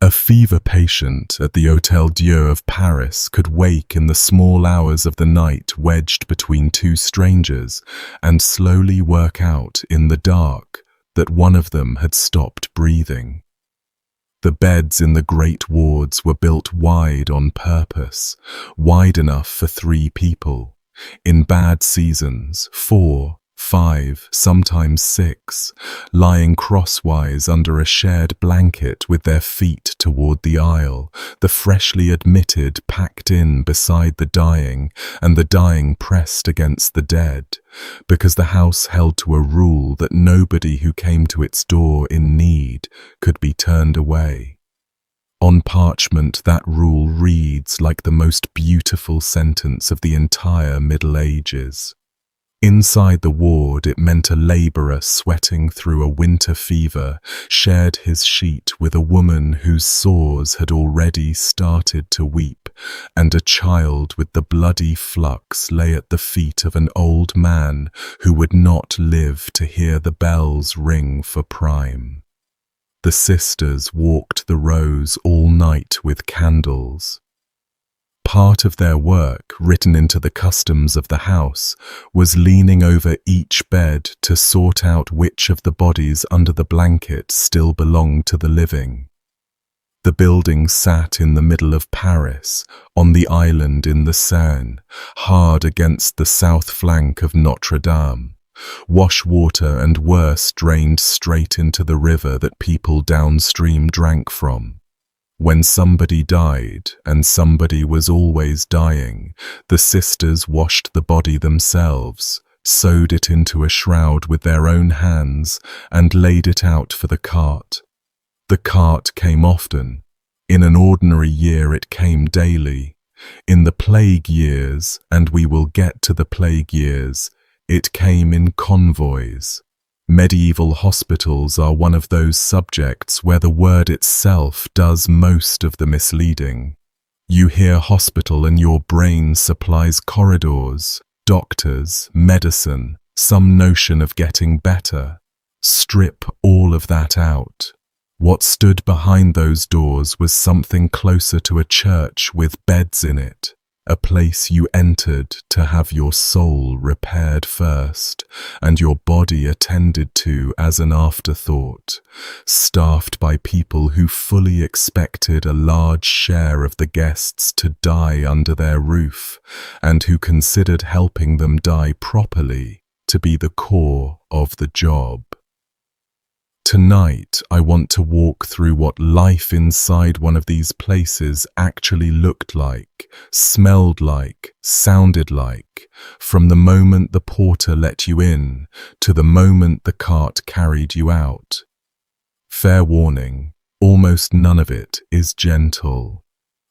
A fever patient at the Hôtel-Dieu of Paris could wake in the small hours of the night wedged between two strangers and slowly work out in the dark that one of them had stopped breathing. The beds in the great wards were built wide on purpose, wide enough for 3 people. In bad seasons, 4, 5, sometimes 6, lying crosswise under a shared blanket with their feet toward the aisle, the freshly admitted packed in beside the dying, and the dying pressed against the dead, because the house held to a rule that nobody who came to its door in need could be turned away. On parchment, that rule reads like the most beautiful sentence of the entire Middle Ages. Inside the ward, it meant a labourer sweating through a winter fever shared his sheet with a woman whose sores had already started to weep, and a child with the bloody flux lay at the feet of an old man who would not live to hear the bells ring for prime. The sisters walked the rows all night with candles. Part of their work, written into the customs of the house, was leaning over each bed to sort out which of the bodies under the blanket still belonged to the living. The building sat in the middle of Paris, on the island in the Seine, hard against the south flank of Notre Dame. Wash water and worse drained straight into the river that people downstream drank from. When somebody died, and somebody was always dying, the sisters washed the body themselves, sewed it into a shroud with their own hands, and laid it out for the cart. The cart came often. In an ordinary year it came daily. In the plague years, and we will get to the plague years, it came in convoys. Medieval hospitals are one of those subjects where the word itself does most of the misleading. You hear hospital and your brain supplies corridors, doctors, medicine, some notion of getting better. Strip all of that out. What stood behind those doors was something closer to a church with beds in it. A place you entered to have your soul repaired first, and your body attended to as an afterthought, staffed by people who fully expected a large share of the guests to die under their roof, and who considered helping them die properly to be the core of the job. Tonight, I want to walk through what life inside one of these places actually looked like, smelled like, sounded like, from the moment the porter let you in to the moment the cart carried you out. Fair warning, almost none of it is gentle.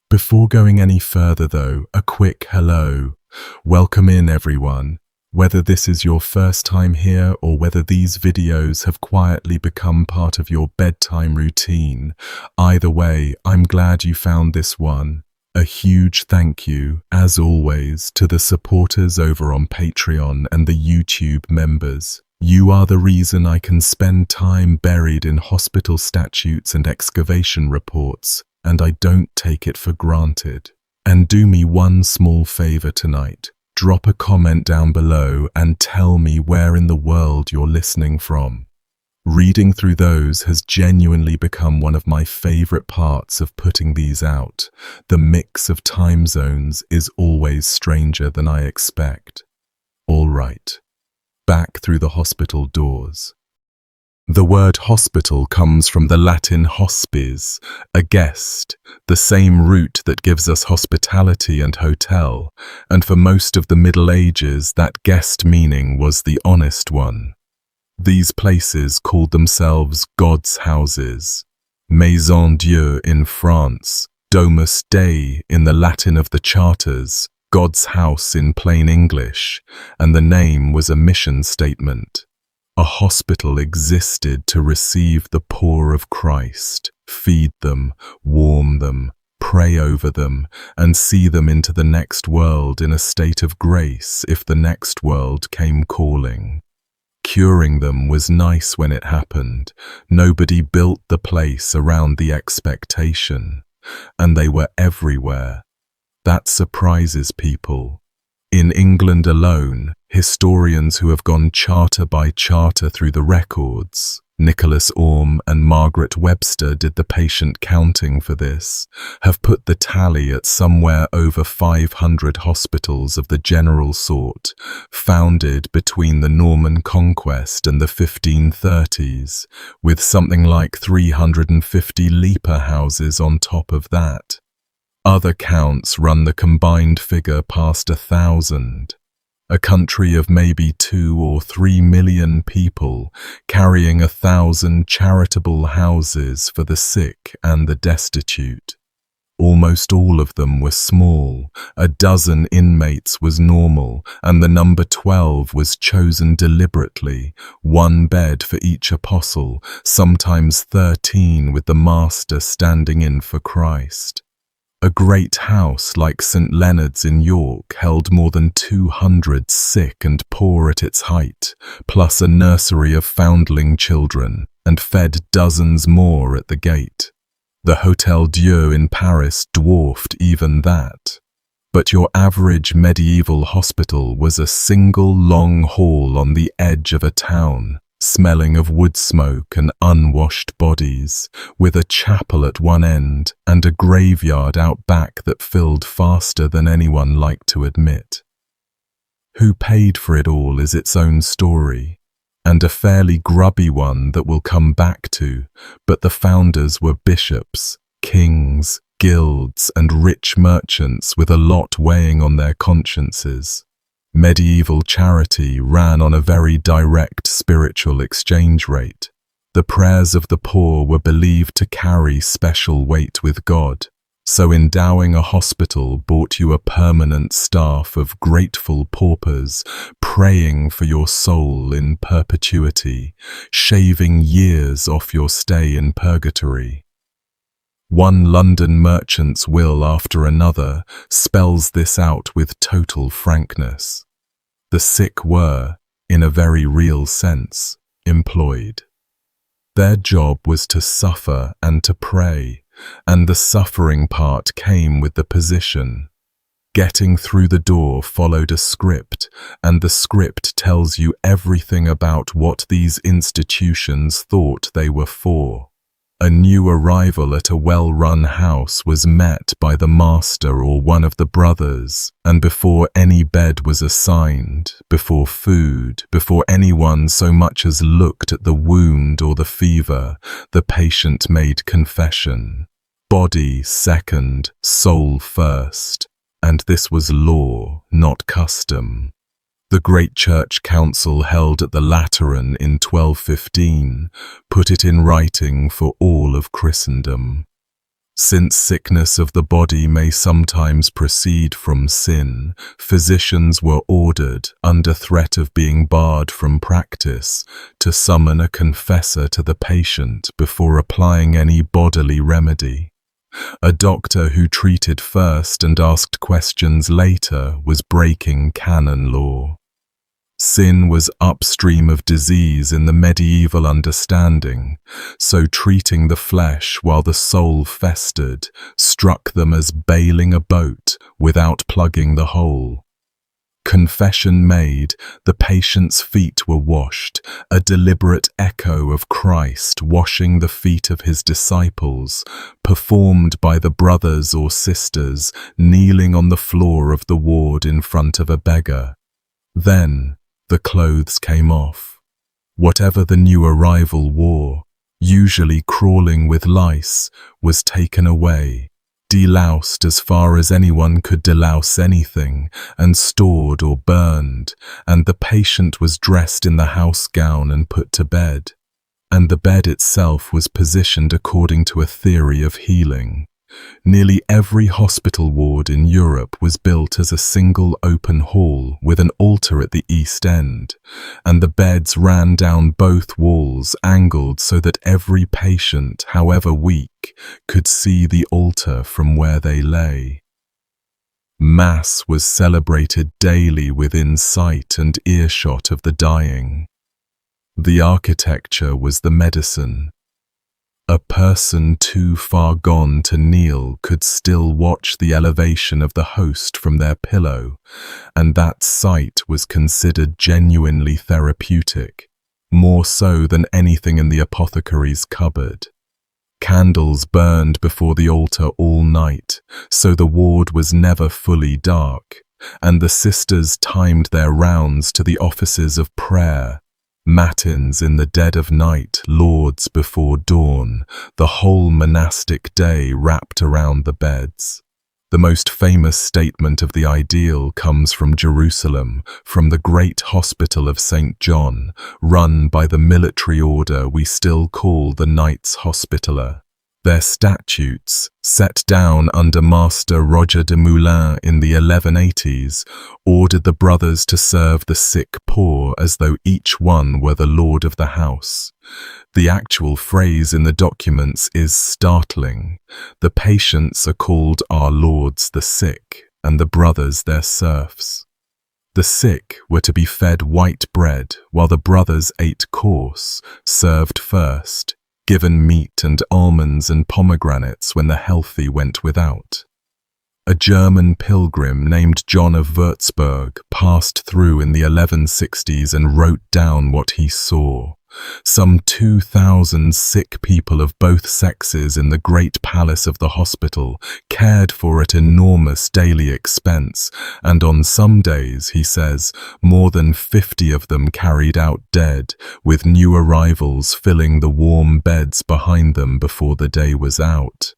Before going any further though, a quick hello. Welcome in everyone. Whether this is your first time here or whether these videos have quietly become part of your bedtime routine, either way, I'm glad you found this one. A huge thank you, as always, to the supporters over on Patreon and the YouTube members. You are the reason I can spend time buried in hospital statutes and excavation reports, and I don't take it for granted. And do me one small favor tonight. Drop a comment down below and tell me where in the world you're listening from. Reading through those has genuinely become one of my favorite parts of putting these out. The mix of time zones is always stranger than I expect. All right, back through the hospital doors. The word hospital comes from the Latin hospes, a guest, the same root that gives us hospitality and hotel, and for most of the Middle Ages that guest meaning was the honest one. These places called themselves God's houses, Maison Dieu in France, Domus Dei in the Latin of the charters, God's house in plain English, and the name was a mission statement. A hospital existed to receive the poor of Christ, feed them, warm them, pray over them, and see them into the next world in a state of grace if the next world came calling. Curing them was nice when it happened. Nobody built the place around the expectation, and they were everywhere. That surprises people. In England alone, historians who have gone charter by charter through the records, Nicholas Orme and Margaret Webster did the patient counting for this, have put the tally at somewhere over 500 hospitals of the general sort, founded between the Norman Conquest and the 1530s, with something like 350 leper houses on top of that. Other counts run the combined figure past 1,000. A country of maybe 2 or 3 million people carrying 1,000 charitable houses for the sick and the destitute. Almost all of them were small. A dozen inmates was normal, and the number 12 was chosen deliberately, 1 bed for each apostle, sometimes 13 with the master standing in for Christ. A great house like St. Leonard's in York held more than 200 sick and poor at its height, plus a nursery of foundling children, and fed dozens more at the gate. The Hôtel-Dieu in Paris dwarfed even that. But your average medieval hospital was a single long hall on the edge of a town, smelling of wood smoke and unwashed bodies, with a chapel at one end and a graveyard out back that filled faster than anyone liked to admit. Who paid for it all is its own story, and a fairly grubby one that we'll come back to, but the founders were bishops, kings, guilds, and rich merchants with a lot weighing on their consciences. Medieval charity ran on a very direct spiritual exchange rate. The prayers of the poor were believed to carry special weight with God, so endowing a hospital bought you a permanent staff of grateful paupers praying for your soul in perpetuity, shaving years off your stay in purgatory. One London merchant's will after another spells this out with total frankness. The sick were, in a very real sense, employed. Their job was to suffer and to pray, and the suffering part came with the position. Getting through the door followed a script, and the script tells you everything about what these institutions thought they were for. A new arrival at a well-run house was met by the master or one of the brothers, and before any bed was assigned, before food, before anyone so much as looked at the wound or the fever, the patient made confession. Body second, soul first, and this was law, not custom. The Great Church Council held at the Lateran in 1215 put it in writing for all of Christendom. Since sickness of the body may sometimes proceed from sin, physicians were ordered, under threat of being barred from practice, to summon a confessor to the patient before applying any bodily remedy. A doctor who treated first and asked questions later was breaking canon law. Sin was upstream of disease in the medieval understanding, so treating the flesh while the soul festered struck them as bailing a boat without plugging the hole. Confession made, the patient's feet were washed, a deliberate echo of Christ washing the feet of his disciples, performed by the brothers or sisters kneeling on the floor of the ward in front of a beggar. Then, the clothes came off. Whatever the new arrival wore, usually crawling with lice, was taken away, deloused as far as anyone could delouse anything, and stored or burned, and the patient was dressed in the house gown and put to bed. And the bed itself was positioned according to a theory of healing. Nearly every hospital ward in Europe was built as a single open hall with an altar at the east end, and the beds ran down both walls angled so that every patient, however weak, could see the altar from where they lay. Mass was celebrated daily within sight and earshot of the dying. The architecture was the medicine. A person too far gone to kneel could still watch the elevation of the host from their pillow, and that sight was considered genuinely therapeutic, more so than anything in the apothecary's cupboard. Candles burned before the altar all night, so the ward was never fully dark, and the sisters timed their rounds to the offices of prayer, matins in the dead of night, lauds before dawn, the whole monastic day wrapped around the beds. The most famous statement of the ideal comes from Jerusalem, from the great hospital of St. John, run by the military order we still call the Knights Hospitaller. Their statutes, set down under Master Roger de Moulins in the 1180s, ordered the brothers to serve the sick poor as though each one were the lord of the house. The actual phrase in the documents is startling. The patients are called our lords the sick, and the brothers their serfs. The sick were to be fed white bread, while the brothers ate coarse, served first, given meat and almonds and pomegranates when the healthy went without. A German pilgrim named John of Würzburg passed through in the 1160s and wrote down what he saw. Some 2,000 sick people of both sexes in the great palace of the hospital, cared for at enormous daily expense, and on some days, he says, more than 50 of them carried out dead, with new arrivals filling the warm beds behind them before the day was out.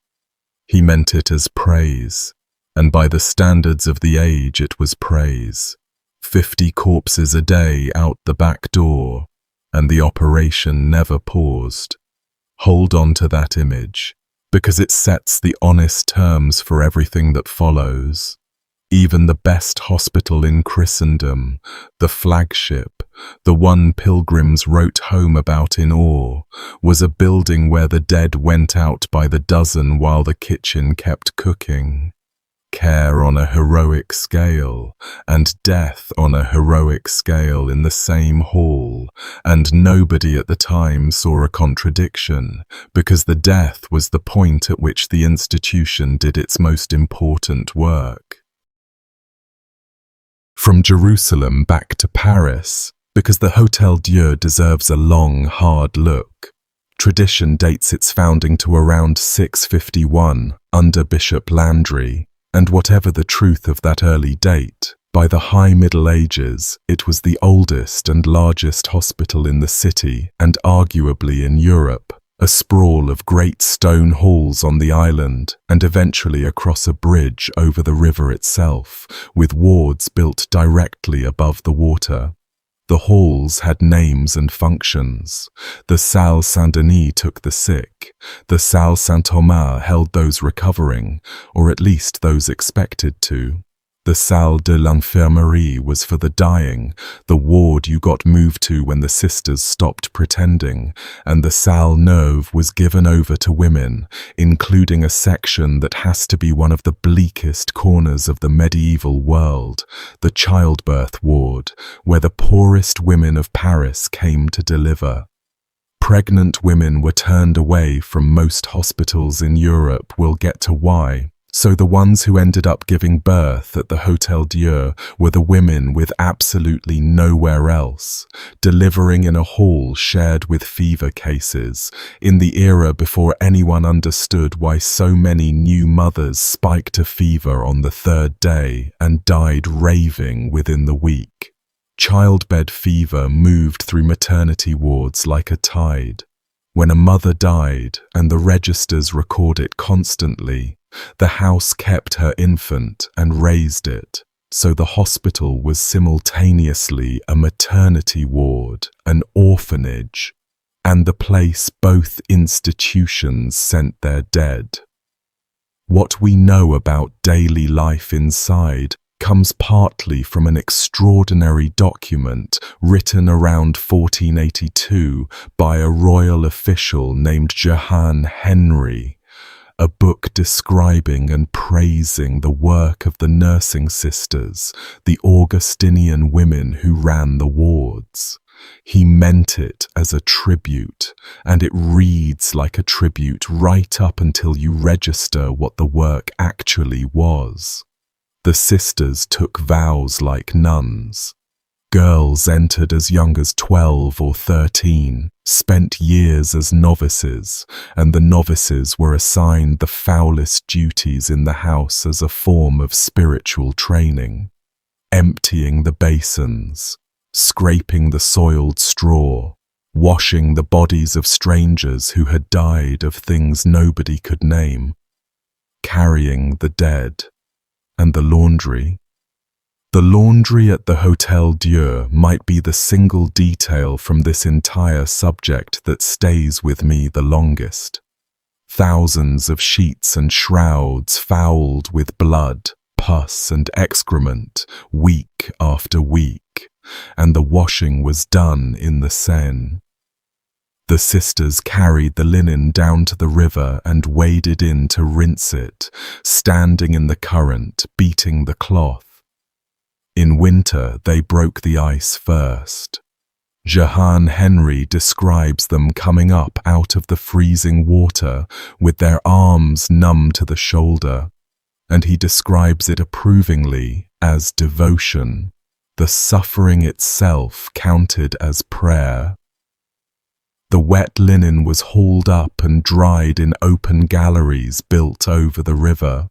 He meant it as praise, and by the standards of the age it was praise. 50 corpses a day out the back door, and the operation never paused. Hold on to that image, because it sets the honest terms for everything that follows. Even the best hospital in Christendom, the flagship, the one pilgrims wrote home about in awe, was a building where the dead went out by the dozen while the kitchen kept cooking. Care on a heroic scale, and death on a heroic scale in the same hall, and nobody at the time saw a contradiction, because the death was the point at which the institution did its most important work. From Jerusalem back to Paris, because the Hôtel-Dieu deserves a long, hard look. Tradition dates its founding to around 651, under Bishop Landry, and whatever the truth of that early date, by the High Middle Ages, it was the oldest and largest hospital in the city and arguably in Europe, a sprawl of great stone halls on the island and eventually across a bridge over the river itself, with wards built directly above the water. The halls had names and functions. The Salle Saint-Denis took the sick. The Salle Saint-Thomas held those recovering, or at least those expected to. The Salle de l'Infirmerie was for the dying, the ward you got moved to when the sisters stopped pretending, and the Salle Neuve was given over to women, including a section that has to be one of the bleakest corners of the medieval world, the childbirth ward, where the poorest women of Paris came to deliver. Pregnant women were turned away from most hospitals in Europe. We'll get to why. So the ones who ended up giving birth at the Hôtel-Dieu were the women with absolutely nowhere else, delivering in a hall shared with fever cases, in the era before anyone understood why so many new mothers spiked a fever on the third day and died raving within the week. Childbed fever moved through maternity wards like a tide. When a mother died, and the registers record it constantly, the house kept her infant and raised it, so the hospital was simultaneously a maternity ward, an orphanage, and the place both institutions sent their dead. What we know about daily life inside comes partly from an extraordinary document written around 1482 by a royal official named Johann Henry, a book describing and praising the work of the nursing sisters, the Augustinian women who ran the wards. He meant it as a tribute, and it reads like a tribute right up until you register what the work actually was. The sisters took vows like nuns. Girls entered as young as 12 or 13, spent years as novices, and the novices were assigned the foulest duties in the house as a form of spiritual training. Emptying the basins, scraping the soiled straw, washing the bodies of strangers who had died of things nobody could name, carrying the dead, and the laundry. The laundry at the Hôtel-Dieu might be the single detail from this entire subject that stays with me the longest. Thousands of sheets and shrouds fouled with blood, pus and excrement, week after week, and the washing was done in the Seine. The sisters carried the linen down to the river and waded in to rinse it, standing in the current, beating the cloth. In winter, they broke the ice first. Jehan Henry describes them coming up out of the freezing water with their arms numb to the shoulder, and he describes it approvingly as devotion. The suffering itself counted as prayer. The wet linen was hauled up and dried in open galleries built over the river.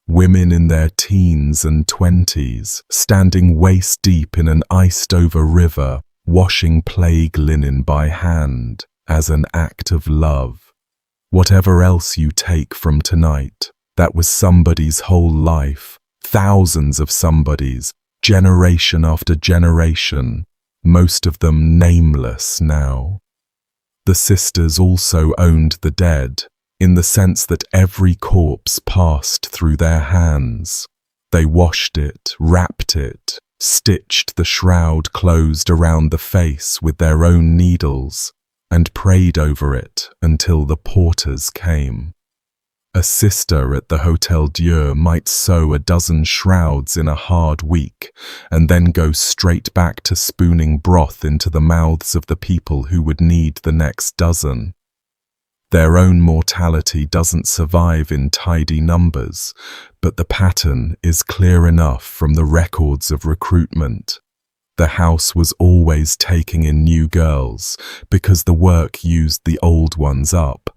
Women in their teens and 20s, standing waist-deep in an iced-over river, washing plague linen by hand as an act of love. Whatever else you take from tonight, that was somebody's whole life, thousands of somebodies, generation after generation, most of them nameless now. The sisters also owned the dead, in the sense that every corpse passed through their hands. They washed it, wrapped it, stitched the shroud closed around the face with their own needles, and prayed over it until the porters came. A sister at the Hôtel-Dieu might sew a dozen shrouds in a hard week, and then go straight back to spooning broth into the mouths of the people who would need the next dozen. Their own mortality doesn't survive in tidy numbers, but the pattern is clear enough from the records of recruitment. The house was always taking in new girls because the work used the old ones up.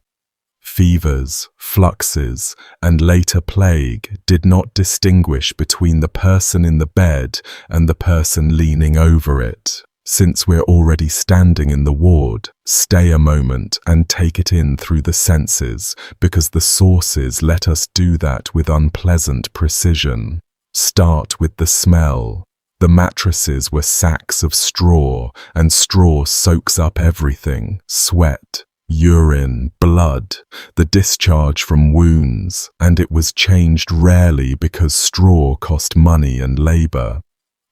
Fevers, fluxes, and later plague did not distinguish between the person in the bed and the person leaning over it. Since we're already standing in the ward, stay a moment and take it in through the senses, because the sources let us do that with unpleasant precision. Start with the smell. The mattresses were sacks of straw, and straw soaks up everything: sweat, urine, blood, the discharge from wounds, and it was changed rarely because straw cost money and labor.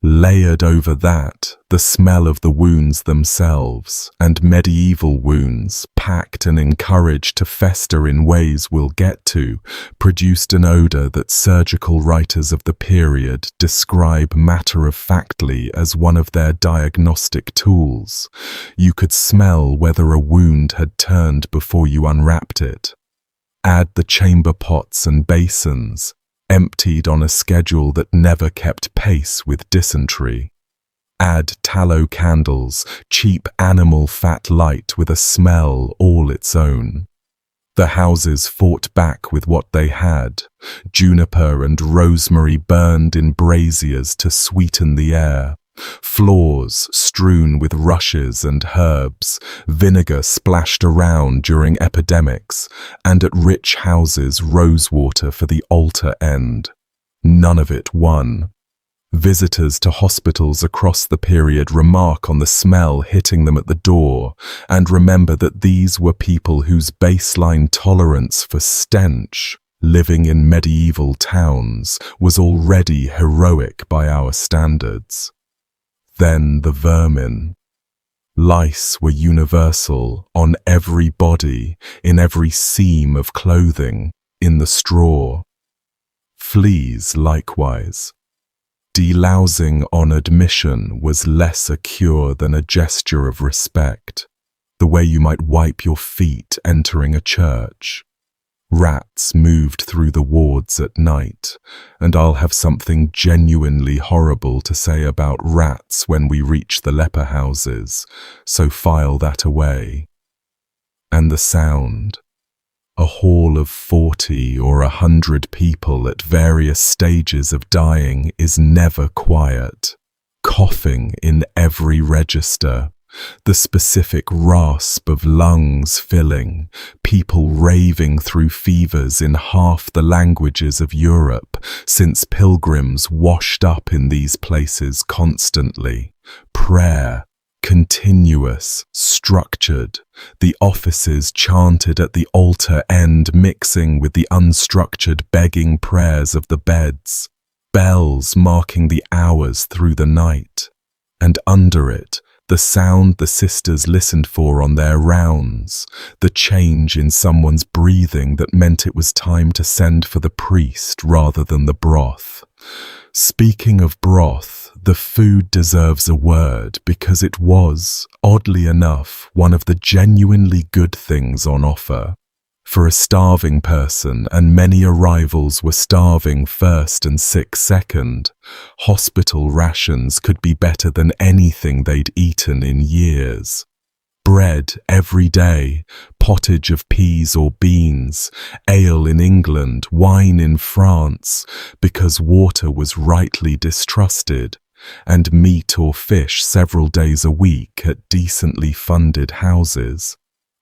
Layered over that, the smell of the wounds themselves, and medieval wounds, packed and encouraged to fester in ways we'll get to, produced an odor that surgical writers of the period describe matter-of-factly as one of their diagnostic tools. You could smell whether a wound had turned before you unwrapped it. Add the chamber pots and basins, emptied on a schedule that never kept pace with dysentery. Add tallow candles, cheap animal fat light with a smell all its own. The houses fought back with what they had. Juniper and rosemary burned in braziers to sweeten the air. Floors strewn with rushes and herbs, vinegar splashed around during epidemics, and at rich houses rosewater for the altar end. None of it won. Visitors to hospitals across the period remark on the smell hitting them at the door, and remember that these were people whose baseline tolerance for stench, living in medieval towns, was already heroic by our standards. Then the vermin. Lice were universal, on every body, in every seam of clothing, in the straw. Fleas likewise. delousing on admission was less a cure than a gesture of respect, the way you might wipe your feet entering a church. Rats moved through the wards at night, and I'll have something genuinely horrible to say about rats when we reach the leper houses, so file that away. And the sound. A hall of 40 or 100 people at various stages of dying is never quiet. Coughing in every register, the specific rasp of lungs filling, people raving through fevers in half the languages of Europe, since pilgrims washed up in these places constantly. Prayer, continuous, structured, the offices chanted at the altar end mixing with the unstructured begging prayers of the beds, bells marking the hours through the night, and under it, the sound the sisters listened for on their rounds, the change in someone's breathing that meant it was time to send for the priest rather than the broth. Speaking of broth, the food deserves a word because it was, oddly enough, one of the genuinely good things on offer. For a starving person, and many arrivals were starving first and sick second, hospital rations could be better than anything they'd eaten in years. Bread every day, pottage of peas or beans, ale in England, wine in France, because water was rightly distrusted, and meat or fish several days a week at decently funded houses.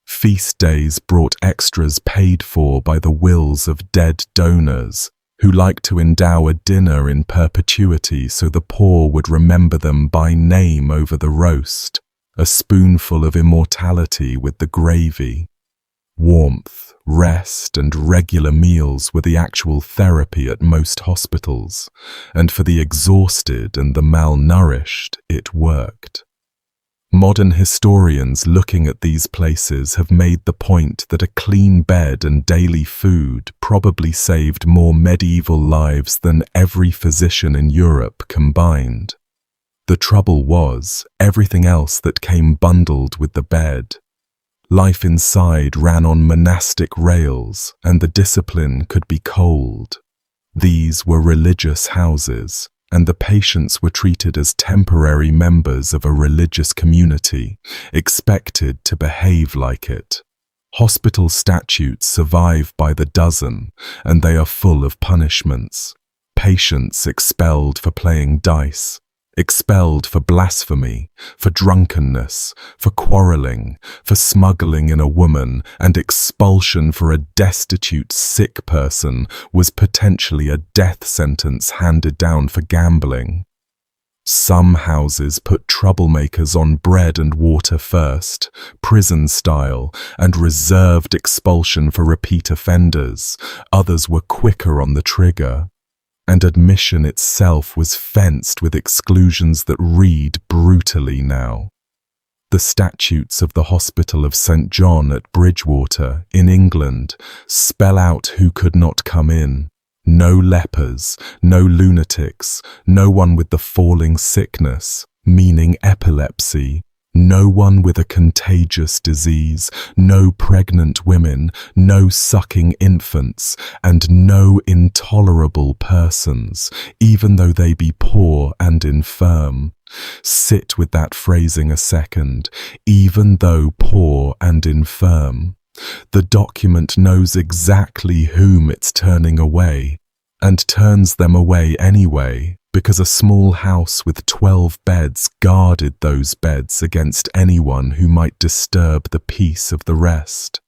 Feast days brought extras paid for by the wills of dead donors, who liked to endow a dinner in perpetuity so the poor would remember them by name over the roast, a spoonful of immortality with the gravy. Warmth, rest, and regular meals were the actual therapy at most hospitals, and for the exhausted and the malnourished, it worked. Modern historians looking at these places have made the point that a clean bed and daily food probably saved more medieval lives than every physician in Europe combined. The trouble was everything else that came bundled with the bed. Life inside ran on monastic rails, and the discipline could be cold. These were religious houses, and the patients were treated as temporary members of a religious community, expected to behave like it. Hospital statutes survive by the dozen, and they are full of punishments. Patients expelled for playing dice, expelled for blasphemy, for drunkenness, for quarreling, for smuggling in a woman, and expulsion for a destitute sick person was potentially a death sentence handed down for gambling. Some houses put troublemakers on bread and water first, prison style, and reserved expulsion for repeat offenders. Others were quicker on the trigger. And admission itself was fenced with exclusions that read brutally now. The statutes of the Hospital of St. John at Bridgewater, in England, spell out who could not come in. No lepers, no lunatics, no one with the falling sickness, meaning epilepsy, no one with a contagious disease, no pregnant women, no sucking infants, and no intolerable persons, even though they be poor and infirm. Sit with that phrasing a second, even though poor and infirm. The document knows exactly whom it's turning away, and turns them away anyway, because a small house with 12 beds guarded those beds against anyone who might disturb the peace of the rest.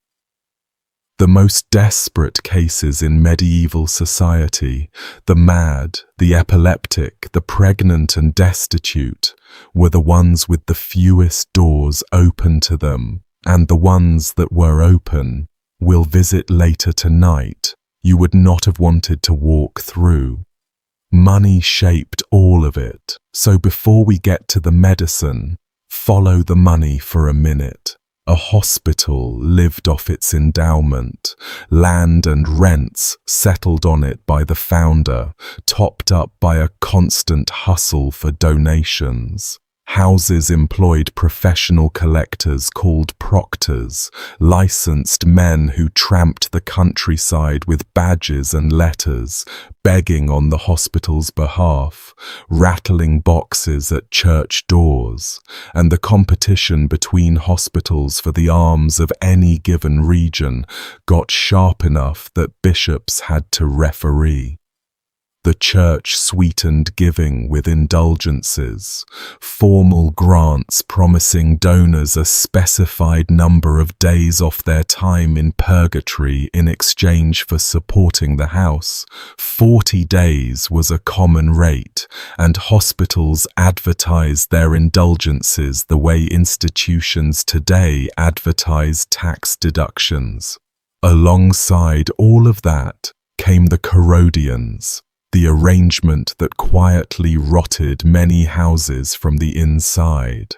The most desperate cases in medieval society, the mad, the epileptic, the pregnant and destitute, were the ones with the fewest doors open to them, and the ones that were open, we'll visit later tonight, you would not have wanted to walk through. Money shaped all of it, so before we get to the medicine, follow the money for a minute. A hospital lived off its endowment. Land and rents settled on it by the founder, topped up by a constant hustle for donations. Houses employed professional collectors called proctors, licensed men who tramped the countryside with badges and letters, begging on the hospital's behalf, rattling boxes at church doors, and the competition between hospitals for the alms of any given region got sharp enough that bishops had to referee. The church sweetened giving with indulgences, formal grants promising donors a specified number of days off their time in purgatory in exchange for supporting the house. 40 days was a common rate, and hospitals advertised their indulgences the way institutions today advertise tax deductions. Alongside all of that came the corrodians, the arrangement that quietly rotted many houses from the inside.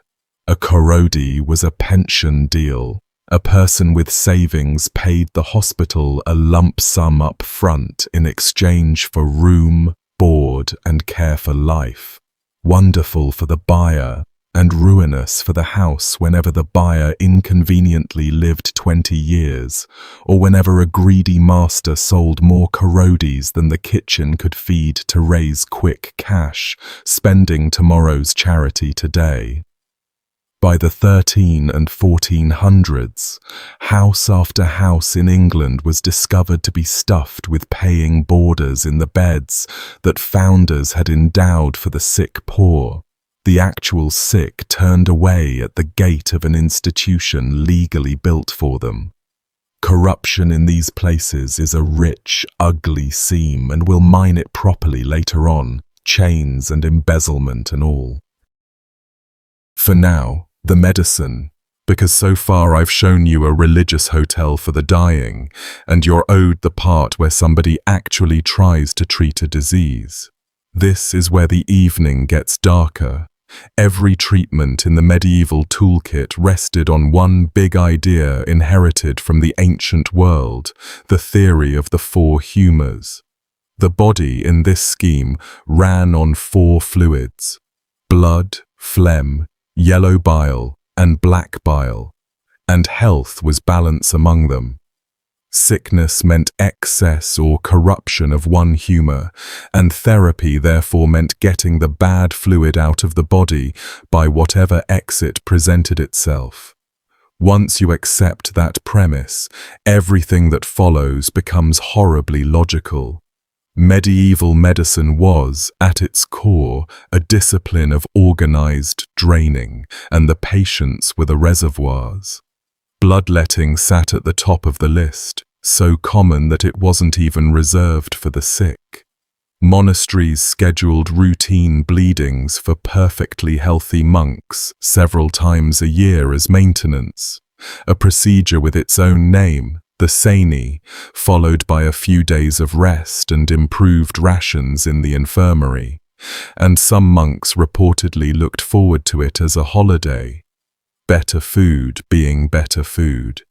A corrodi was a pension deal. A person with savings paid the hospital a lump sum up front in exchange for room, board, and care for life. Wonderful for the buyer, and ruinous for the house whenever the buyer inconveniently lived 20 years, or whenever a greedy master sold more corrodis than the kitchen could feed to raise quick cash, spending tomorrow's charity today. By the 1300s and 1400s, house after house in England was discovered to be stuffed with paying boarders in the beds that founders had endowed for the sick poor. The actual sick turned away at the gate of an institution legally built for them. Corruption in these places is a rich, ugly seam, and we'll mine it properly later on, chains and embezzlement and all. For now, the medicine, because so far I've shown you a religious hotel for the dying, and you're owed the part where somebody actually tries to treat a disease. This is where the evening gets darker. Every treatment in the medieval toolkit rested on one big idea inherited from the ancient world, the theory of the four humours. The body in this scheme ran on four fluids: blood, phlegm, yellow bile, and black bile, and health was balance among them. Sickness meant excess or corruption of one humour, and therapy therefore meant getting the bad fluid out of the body by whatever exit presented itself. Once you accept that premise, everything that follows becomes horribly logical. Medieval medicine was, at its core, a discipline of organised draining, and the patients were the reservoirs. Bloodletting sat at the top of the list, so common that it wasn't even reserved for the sick. Monasteries scheduled routine bleedings for perfectly healthy monks several times a year as maintenance, a procedure with its own name, the seni, followed by a few days of rest and improved rations in the infirmary, and some monks reportedly looked forward to it as a holiday. Better food being better food.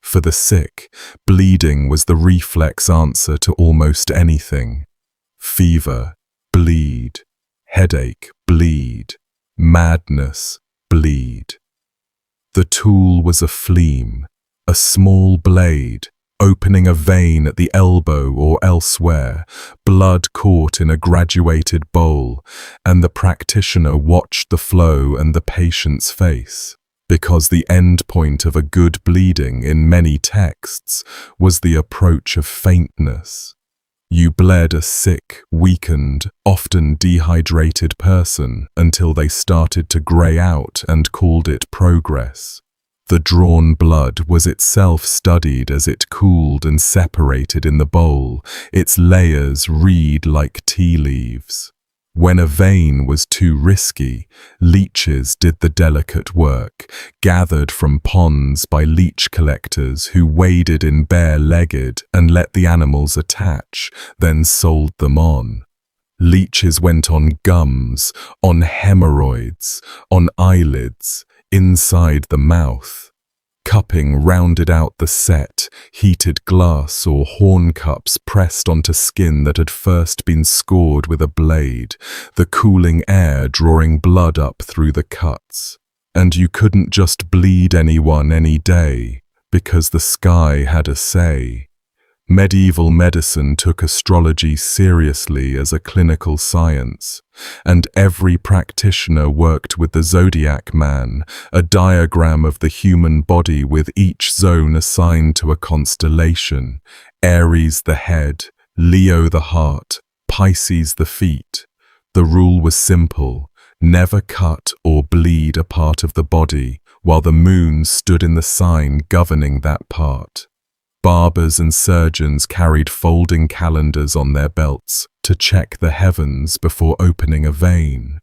For the sick, bleeding was the reflex answer to almost anything. Fever, bleed. Headache, bleed. Madness, bleed. The tool was a phleem, a small blade, opening a vein at the elbow or elsewhere, blood caught in a graduated bowl, and the practitioner watched the flow and the patient's face. Because the end point of a good bleeding in many texts was the approach of faintness. You bled a sick, weakened, often dehydrated person until they started to grey out and called it progress. The drawn blood was itself studied as it cooled and separated in the bowl, its layers read like tea leaves. When a vein was too risky, leeches did the delicate work, gathered from ponds by leech collectors who waded in bare-legged and let the animals attach, then sold them on. Leeches went on gums, on hemorrhoids, on eyelids, inside the mouth. Cupping rounded out the set, heated glass or horn cups pressed onto skin that had first been scored with a blade, the cooling air drawing blood up through the cuts. And you couldn't just bleed anyone any day, because the sky had a say. Medieval medicine took astrology seriously as a clinical science, and every practitioner worked with the zodiac man, a diagram of the human body with each zone assigned to a constellation: Aries the head, Leo the heart, Pisces the feet. The rule was simple: never cut or bleed a part of the body, while the moon stood in the sign governing that part. Barbers and surgeons carried folding calendars on their belts to check the heavens before opening a vein.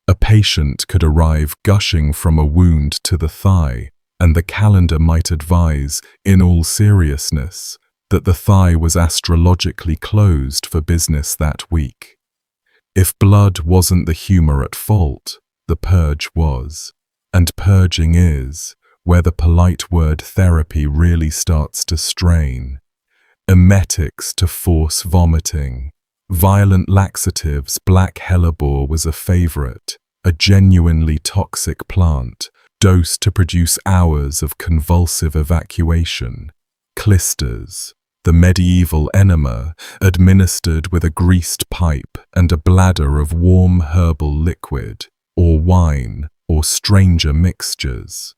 A patient could arrive gushing from a wound to the thigh, and the calendar might advise, in all seriousness, that the thigh was astrologically closed for business that week. If blood wasn't the humor at fault, the purge was. And purging is where the polite word therapy really starts to strain. Emetics to force vomiting. Violent laxatives, black hellebore was a favorite, a genuinely toxic plant, dosed to produce hours of convulsive evacuation. Clysters, the medieval enema, administered with a greased pipe and a bladder of warm herbal liquid, or wine, or stranger mixtures.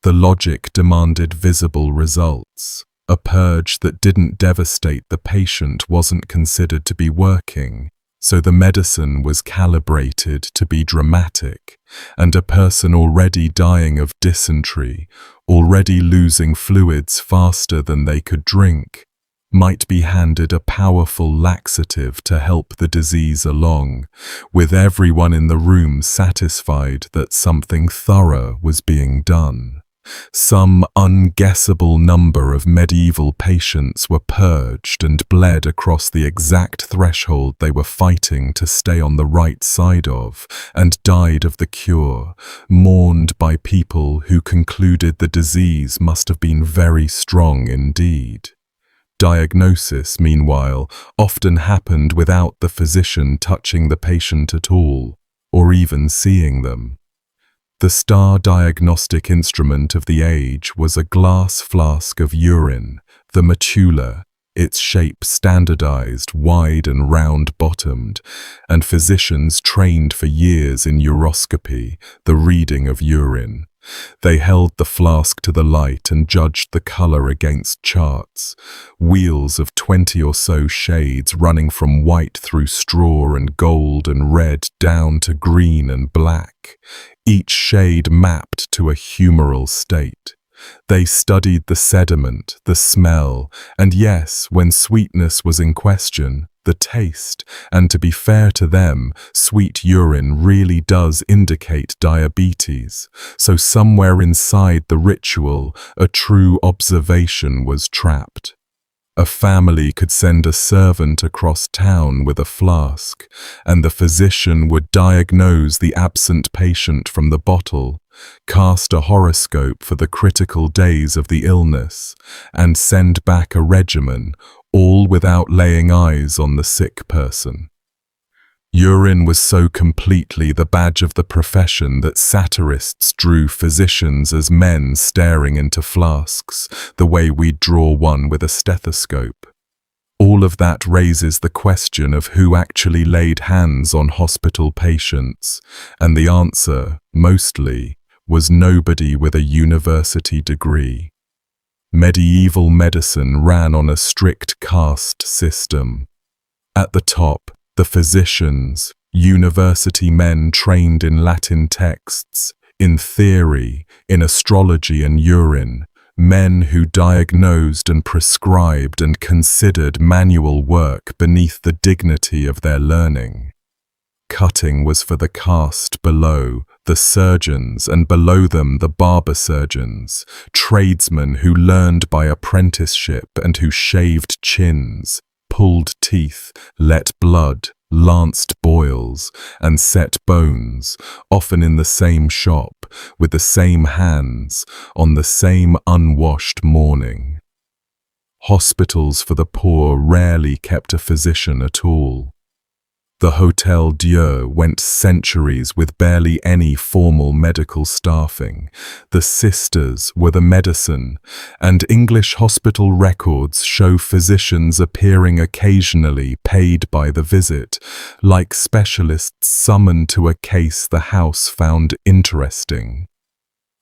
The logic demanded visible results. A purge that didn't devastate the patient wasn't considered to be working, so the medicine was calibrated to be dramatic, and a person already dying of dysentery, already losing fluids faster than they could drink, might be handed a powerful laxative to help the disease along, with everyone in the room satisfied that something thorough was being done. Some unguessable number of medieval patients were purged and bled across the exact threshold they were fighting to stay on the right side of, and died of the cure, mourned by people who concluded the disease must have been very strong indeed. Diagnosis, meanwhile, often happened without the physician touching the patient at all, or even seeing them. The star diagnostic instrument of the age was a glass flask of urine, the matula, its shape standardized, wide and round-bottomed, and physicians trained for years in uroscopy, the reading of urine. They held the flask to the light and judged the color against charts, wheels of 20 or so shades running from white through straw and gold and red down to green and black, each shade mapped to a humoral state. They studied the sediment, the smell, and yes, when sweetness was in question, the taste, and to be fair to them, sweet urine really does indicate diabetes, so somewhere inside the ritual, a true observation was trapped. A family could send a servant across town with a flask, and the physician would diagnose the absent patient from the bottle, cast a horoscope for the critical days of the illness, and send back a regimen, all without laying eyes on the sick person. Urine was so completely the badge of the profession that satirists drew physicians as men staring into flasks, the way we'd draw one with a stethoscope. All of that raises the question of who actually laid hands on hospital patients, and the answer, mostly, was nobody with a university degree. Medieval medicine ran on a strict caste system. At the top, the physicians, university men trained in Latin texts, in theory, in astrology and urine, men who diagnosed and prescribed and considered manual work beneath the dignity of their learning. Cutting was for the caste below, the surgeons, and below them the barber surgeons, tradesmen who learned by apprenticeship and who shaved chins, pulled teeth, let blood, lanced boils, and set bones, often in the same shop, with the same hands, on the same unwashed morning. Hospitals for the poor rarely kept a physician at all. The Hôtel-Dieu went centuries with barely any formal medical staffing. The sisters were the medicine, and English hospital records show physicians appearing occasionally paid by the visit, like specialists summoned to a case the house found interesting.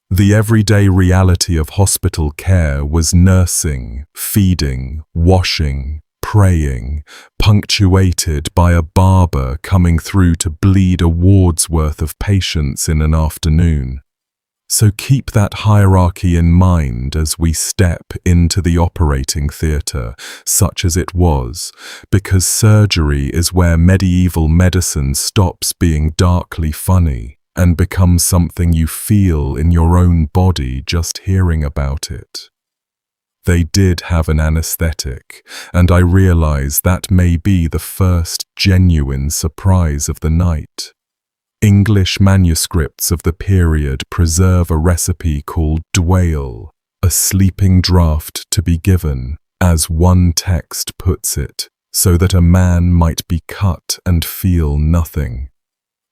The everyday reality of hospital care was nursing, feeding, washing, praying, punctuated by a barber coming through to bleed a ward's worth of patients in an afternoon. So keep that hierarchy in mind as we step into the operating theatre, such as it was, because surgery is where medieval medicine stops being darkly funny and becomes something you feel in your own body just hearing about it. They did have an anesthetic, and I realize that may be the first genuine surprise of the night. English manuscripts of the period preserve a recipe called dwale, a sleeping draught to be given, as one text puts it, so that a man might be cut and feel nothing.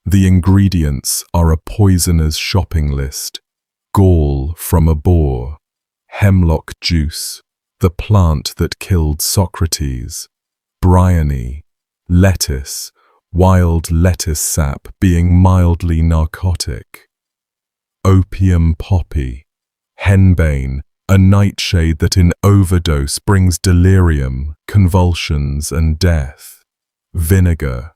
The ingredients are a poisoner's shopping list: gall from a boar, hemlock juice, the plant that killed Socrates, bryony, lettuce, wild lettuce sap being mildly narcotic, opium poppy, henbane, a nightshade that in overdose brings delirium, convulsions and death, vinegar,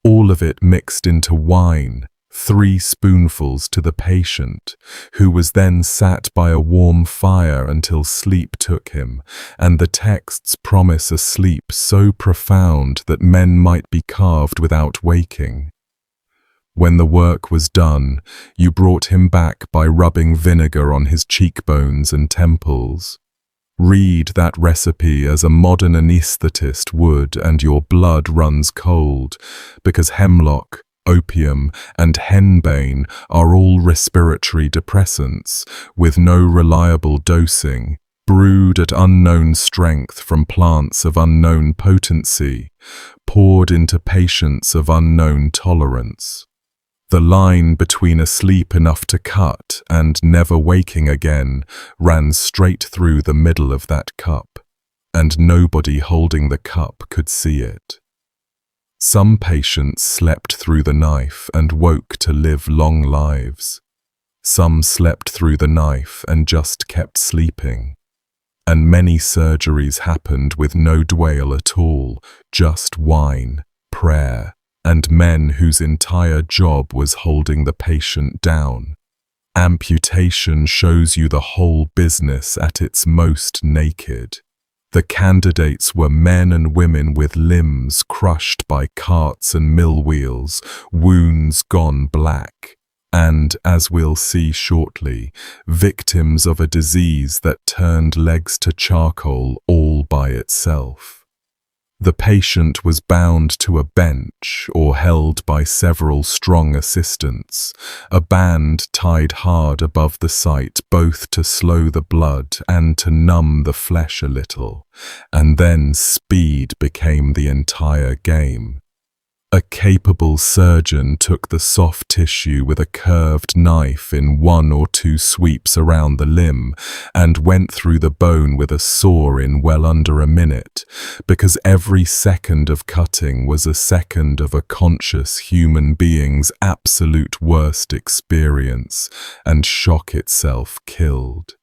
all of it mixed into wine, 3 spoonfuls to the patient, who was then sat by a warm fire until sleep took him, and the texts promise a sleep so profound that men might be carved without waking. When the work was done, you brought him back by rubbing vinegar on his cheekbones and temples. Read that recipe as a modern anaesthetist would, and your blood runs cold, because hemlock, opium, and henbane are all respiratory depressants, with no reliable dosing, brewed at unknown strength from plants of unknown potency, poured into patients of unknown tolerance. The line between asleep enough to cut and never waking again ran straight through the middle of that cup, and nobody holding the cup could see it. Some patients slept through the knife and woke to live long lives. Some slept through the knife and just kept sleeping. And many surgeries happened with no dwale at all, just wine, prayer, and men whose entire job was holding the patient down. Amputation shows you the whole business at its most naked. The candidates were men and women with limbs crushed by carts and mill wheels, wounds gone black, and, as we'll see shortly, victims of a disease that turned legs to charcoal all by itself. The patient was bound to a bench or held by several strong assistants, a band tied hard above the site both to slow the blood and to numb the flesh a little, and then speed became the entire game. A capable surgeon took the soft tissue with a curved knife in 1 or 2 sweeps around the limb and went through the bone with a saw in well under a minute, because every second of cutting was a second of a conscious human being's absolute worst experience, and shock itself killed.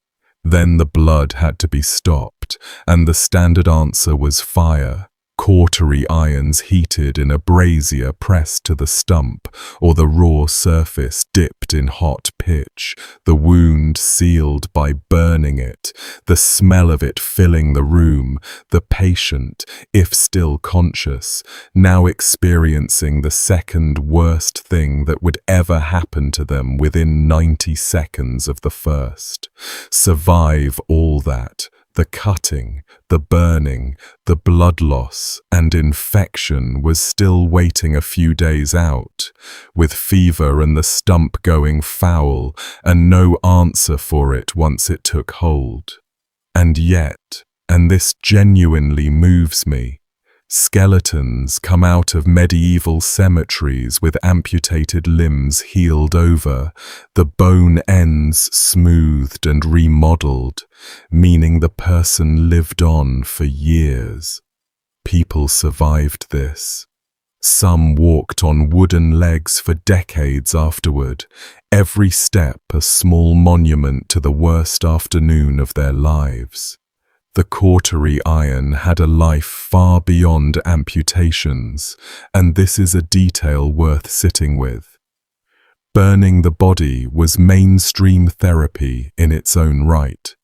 Then the blood had to be stopped, and the standard answer was fire. Cautery irons heated in a brazier pressed to the stump, or the raw surface dipped in hot pitch, the wound sealed by burning it, the smell of it filling the room, the patient, if still conscious, now experiencing the second worst thing that would ever happen to them within 90 seconds of the first. Survive all that, The cutting, the burning, the blood loss and infection was still waiting a few days out, with fever and the stump going foul and no answer for it once it took hold. And yet, and this genuinely moves me, skeletons come out of medieval cemeteries with amputated limbs healed over, the bone ends smoothed and remodeled, meaning the person lived on for years. People survived this. Some walked on wooden legs for decades afterward, every step a small monument to the worst afternoon of their lives. The cautery iron had a life far beyond amputations, and this is a detail worth sitting with. Burning the body was mainstream therapy in its own right.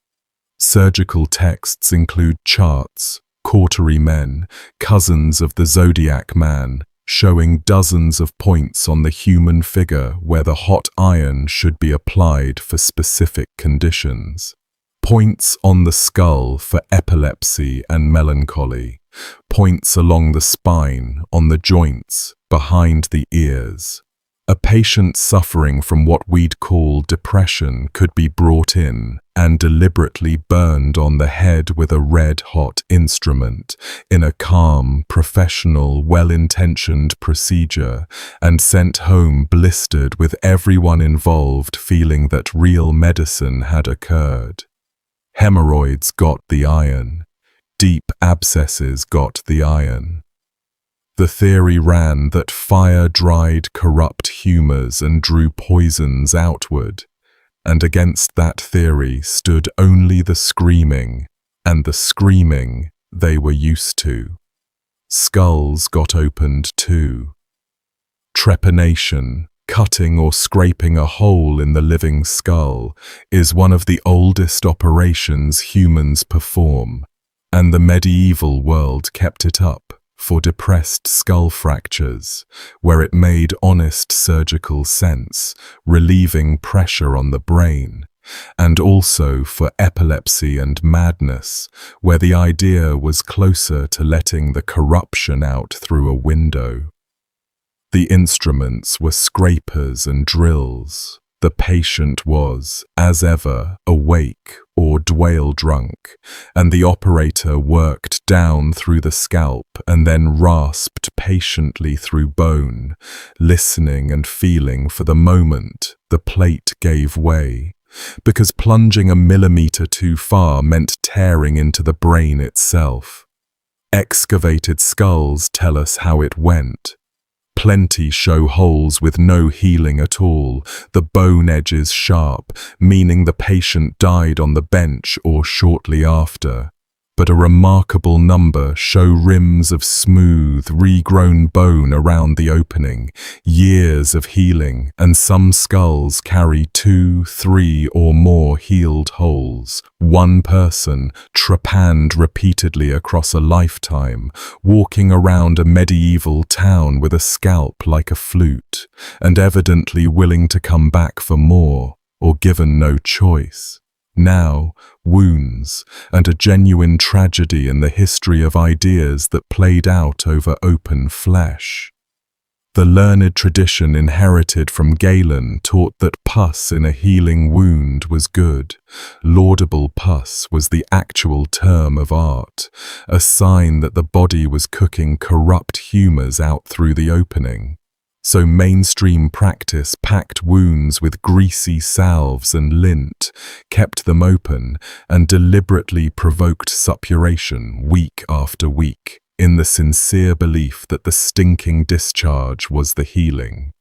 Surgical texts include charts, cautery men, cousins of the zodiac man, showing dozens of points on the human figure where the hot iron should be applied for specific conditions. Points on the skull for epilepsy and melancholy, points along the spine, on the joints, behind the ears. A patient suffering from what we'd call depression could be brought in and deliberately burned on the head with a red-hot instrument in a calm, professional, well-intentioned procedure and sent home blistered with everyone involved feeling that real medicine had occurred. Hemorrhoids got the iron. Deep abscesses got the iron. The theory ran that fire dried corrupt humours and drew poisons outward, and against that theory stood only the screaming, and the screaming they were used to. Skulls got opened too. Trepanation, cutting or scraping a hole in the living skull, is one of the oldest operations humans perform, and the medieval world kept it up for depressed skull fractures, where it made honest surgical sense, relieving pressure on the brain, and also for epilepsy and madness, where the idea was closer to letting the corruption out through a window. The instruments were scrapers and drills. The patient was, as ever, awake or dwale-drunk, and the operator worked down through the scalp and then rasped patiently through bone, listening and feeling for the moment the plate gave way, because plunging a millimeter too far meant tearing into the brain itself. Excavated skulls tell us how it went. Plenty show holes with no healing at all, the bone edges sharp, meaning the patient died on the bench or shortly after. But a remarkable number show rims of smooth, regrown bone around the opening, years of healing, and some skulls carry 2, 3, or more healed holes. One person, trepanned repeatedly across a lifetime, walking around a medieval town with a scalp like a flute, and evidently willing to come back for more, or given no choice. Now, wounds, and a genuine tragedy in the history of ideas that played out over open flesh. The learned tradition inherited from Galen taught that pus in a healing wound was good. Laudable pus was the actual term of art, a sign that the body was cooking corrupt humours out through the opening. So mainstream practice packed wounds with greasy salves and lint, kept them open, and deliberately provoked suppuration week after week, in the sincere belief that the stinking discharge was the healing.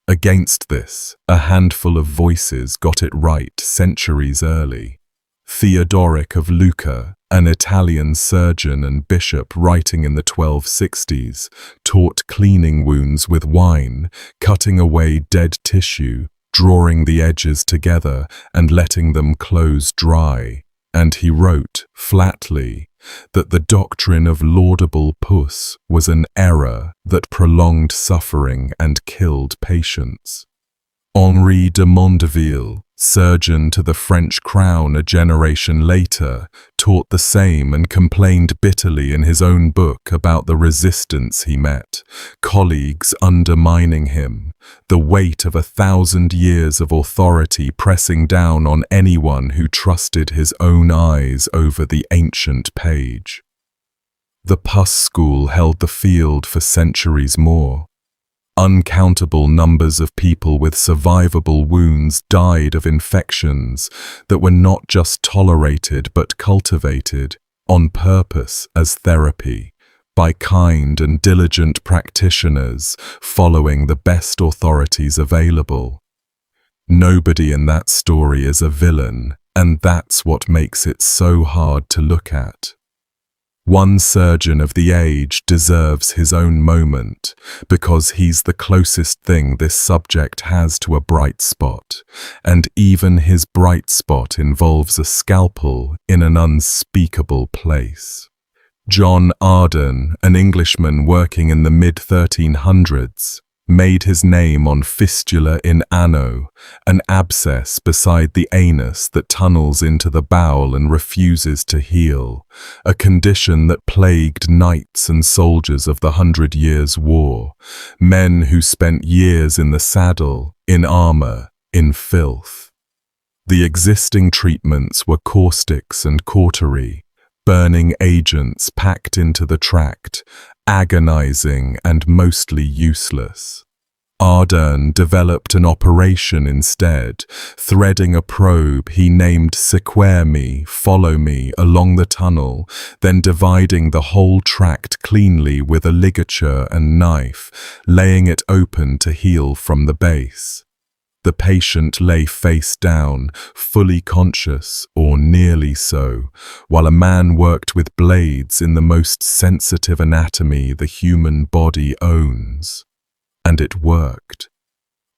Against this, a handful of voices got it right centuries early. Theodoric of Lucca, an Italian surgeon and bishop writing in the 1260s, taught cleaning wounds with wine, cutting away dead tissue, drawing the edges together and letting them close dry. And he wrote, flatly, that the doctrine of laudable pus was an error that prolonged suffering and killed patients. Henri de Mondeville, surgeon to the French crown a generation later, taught the same and complained bitterly in his own book about the resistance he met, colleagues undermining him, the weight of 1,000 years of authority pressing down on anyone who trusted his own eyes over the ancient page. The pus school held the field for centuries more. Uncountable numbers of people with survivable wounds died of infections that were not just tolerated but cultivated on purpose as therapy by kind and diligent practitioners following the best authorities available. Nobody in that story is a villain, and that's what makes it so hard to look at. One surgeon of the age deserves his own moment because he's the closest thing this subject has to a bright spot, and even his bright spot involves a scalpel in an unspeakable place. John Arden, an Englishman working in the mid-1300s, made his name on fistula in ano, an abscess beside the anus that tunnels into the bowel and refuses to heal, a condition that plagued knights and soldiers of the 100 Years' War, men who spent years in the saddle, in armor, in filth. The existing treatments were caustics and cautery, burning agents packed into the tract, agonizing and mostly useless. Arden developed an operation instead, threading a probe he named Sequer me, follow me, along the tunnel, then dividing the whole tract cleanly with a ligature and knife, laying it open to heal from the base. The patient lay face down, fully conscious, or nearly so, while a man worked with blades in the most sensitive anatomy the human body owns. And it worked.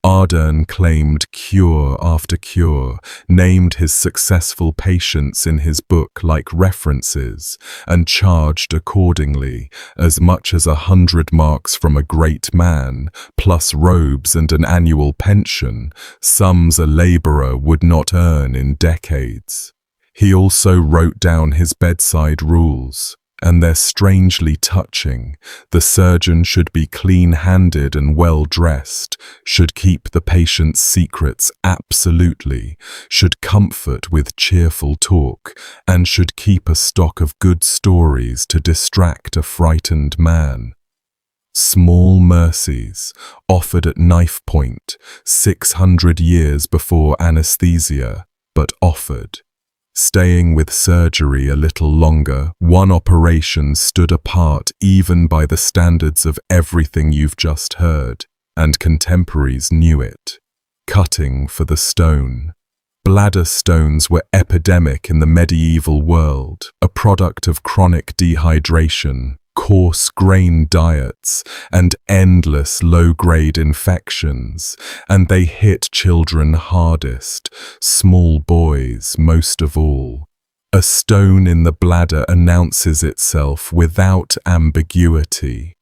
Arden claimed cure after cure, named his successful patients in his book like references, and charged accordingly, as much as 100 marks from a great man, plus robes and an annual pension, sums a laborer would not earn in decades. He also wrote down his bedside rules, and they're strangely touching. The surgeon should be clean-handed and well-dressed, should keep the patient's secrets absolutely, should comfort with cheerful talk, and should keep a stock of good stories to distract a frightened man. Small mercies, offered at knife point, 600 years before anesthesia, but offered. Staying with surgery a little longer, one operation stood apart even by the standards of everything you've just heard, and contemporaries knew it. Cutting for the stone. Bladder stones were epidemic in the medieval world, a product of chronic dehydration, coarse grain diets, and endless low-grade infections, and they hit children hardest, small boys most of all. A stone in the bladder announces itself without ambiguity.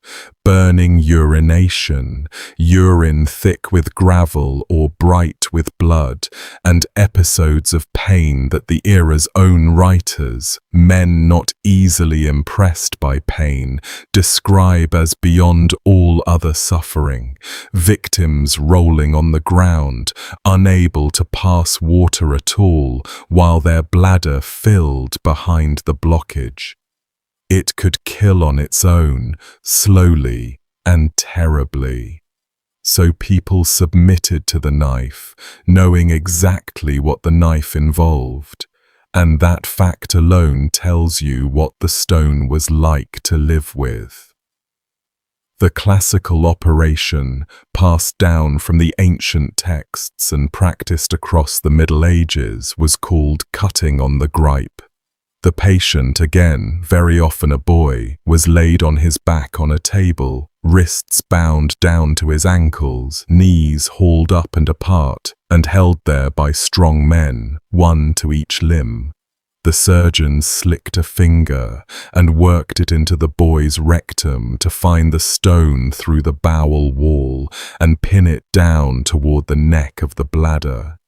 Burning urination, urine thick with gravel or bright with blood, and episodes of pain that the era's own writers, men not easily impressed by pain, describe as beyond all other suffering, victims rolling on the ground, unable to pass water at all, while their bladder filled behind the blockage. It could kill on its own, slowly and terribly. So people submitted to the knife, knowing exactly what the knife involved, and that fact alone tells you what the stone was like to live with. The classical operation, passed down from the ancient texts and practiced across the Middle Ages, was called cutting on the gripe. The patient, again, very often a boy, was laid on his back on a table, wrists bound down to his ankles, knees hauled up and apart, and held there by strong men, one to each limb. The surgeon slicked a finger and worked it into the boy's rectum to find the stone through the bowel wall and pin it down toward the neck of the bladder.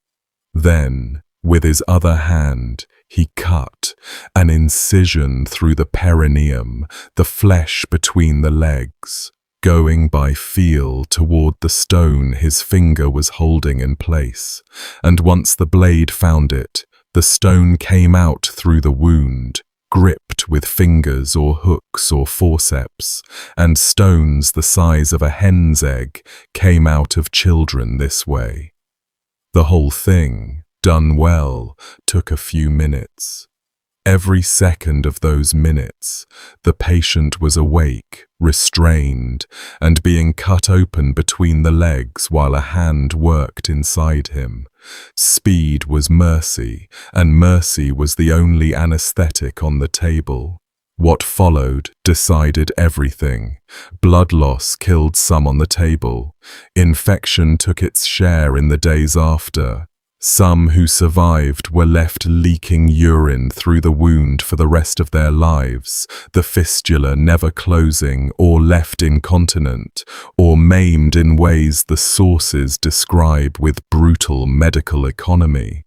Then, with his other hand, he cut an incision through the perineum, the flesh between the legs, going by feel toward the stone his finger was holding in place, and once the blade found it, the stone came out through the wound, gripped with fingers or hooks or forceps, and stones the size of a hen's egg came out of children this way. The whole thing, done well, took a few minutes. Every second of those minutes, the patient was awake, restrained, and being cut open between the legs while a hand worked inside him. Speed was mercy, and mercy was the only anesthetic on the table. What followed decided everything. Blood loss killed some on the table. Infection took its share in the days after. Some who survived were left leaking urine through the wound for the rest of their lives, the fistula never closing, or left incontinent, or maimed in ways the sources describe with brutal medical economy.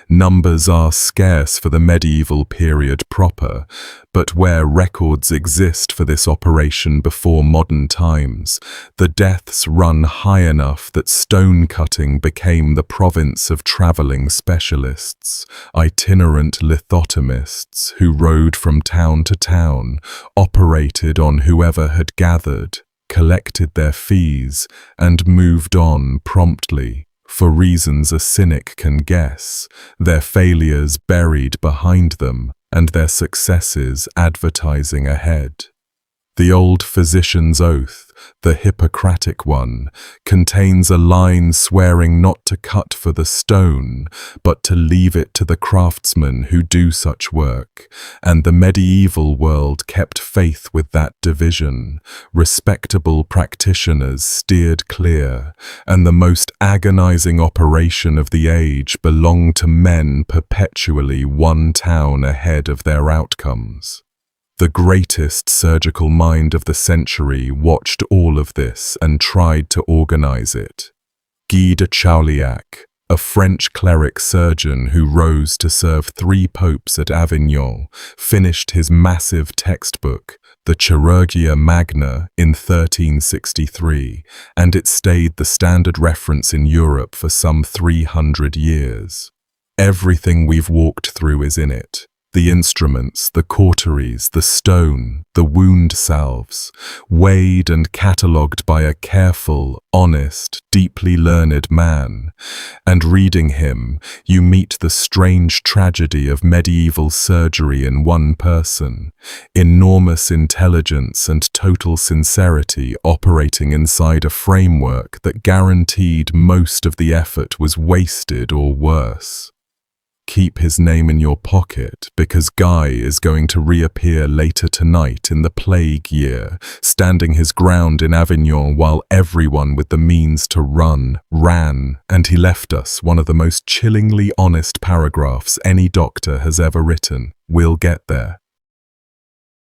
Numbers are scarce for the medieval period proper, but where records exist for this operation before modern times, the deaths run high enough that stone cutting became the province of travelling specialists, itinerant lithotomists who rode from town to town, operated on whoever had gathered, collected their fees, and moved on promptly. For reasons a cynic can guess, their failures buried behind them and their successes advertising ahead. The old physician's oath, the Hippocratic one, contains a line swearing not to cut for the stone, but to leave it to the craftsmen who do such work, and the medieval world kept faith with that division. Respectable practitioners steered clear, and the most agonizing operation of the age belonged to men perpetually one town ahead of their outcomes. The greatest surgical mind of the century watched all of this and tried to organize it. Guy de Chauliac, a French cleric surgeon who rose to serve 3 popes at Avignon, finished his massive textbook, the Chirurgia Magna, in 1363, and it stayed the standard reference in Europe for some 300 years. Everything we've walked through is in it. The instruments, the cauteries, the stone, the wound salves, weighed and catalogued by a careful, honest, deeply learned man. And reading him, you meet the strange tragedy of medieval surgery in one person, enormous intelligence and total sincerity operating inside a framework that guaranteed most of the effort was wasted or worse. Keep his name in your pocket because Guy is going to reappear later tonight in the plague year, standing his ground in Avignon while everyone with the means to run ran, and he left us one of the most chillingly honest paragraphs any doctor has ever written. We'll get there.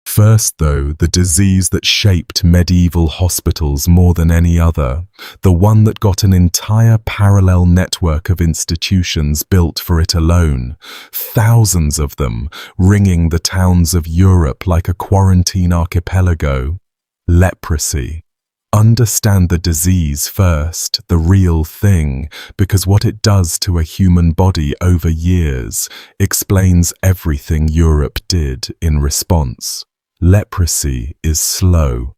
First, though, the disease that shaped medieval hospitals more than any other, the one that got an entire parallel network of institutions built for it alone, thousands of them, ringing the towns of Europe like a quarantine archipelago: leprosy. Understand the disease first, the real thing, because what it does to a human body over years explains everything Europe did in response. Leprosy is slow.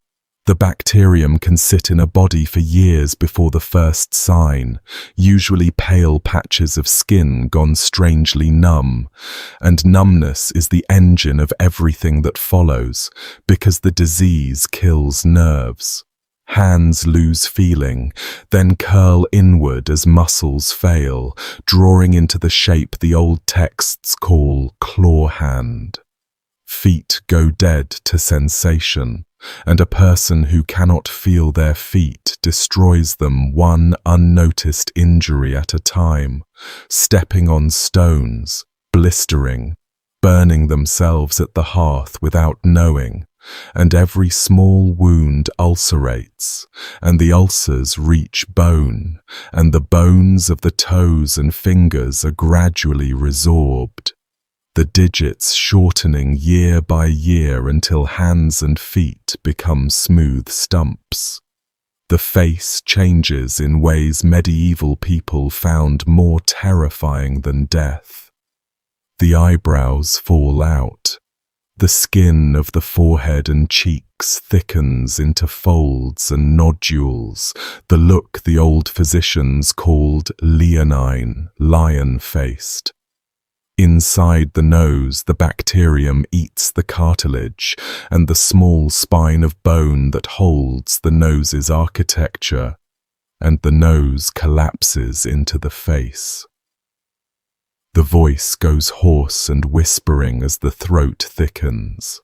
The bacterium can sit in a body for years before the first sign, usually pale patches of skin gone strangely numb. And numbness is the engine of everything that follows, because the disease kills nerves. Hands lose feeling, then curl inward as muscles fail, drawing into the shape the old texts call claw hand. Feet go dead to sensation, and a person who cannot feel their feet destroys them one unnoticed injury at a time, stepping on stones, blistering, burning themselves at the hearth without knowing, and every small wound ulcerates, and the ulcers reach bone, and the bones of the toes and fingers are gradually resorbed, the digits shortening year by year until hands and feet become smooth stumps. The face changes in ways medieval people found more terrifying than death. The eyebrows fall out. The skin of the forehead and cheeks thickens into folds and nodules, the look the old physicians called leonine, lion-faced. Inside the nose, the bacterium eats the cartilage and the small spine of bone that holds the nose's architecture, and the nose collapses into the face. The voice goes hoarse and whispering as the throat thickens.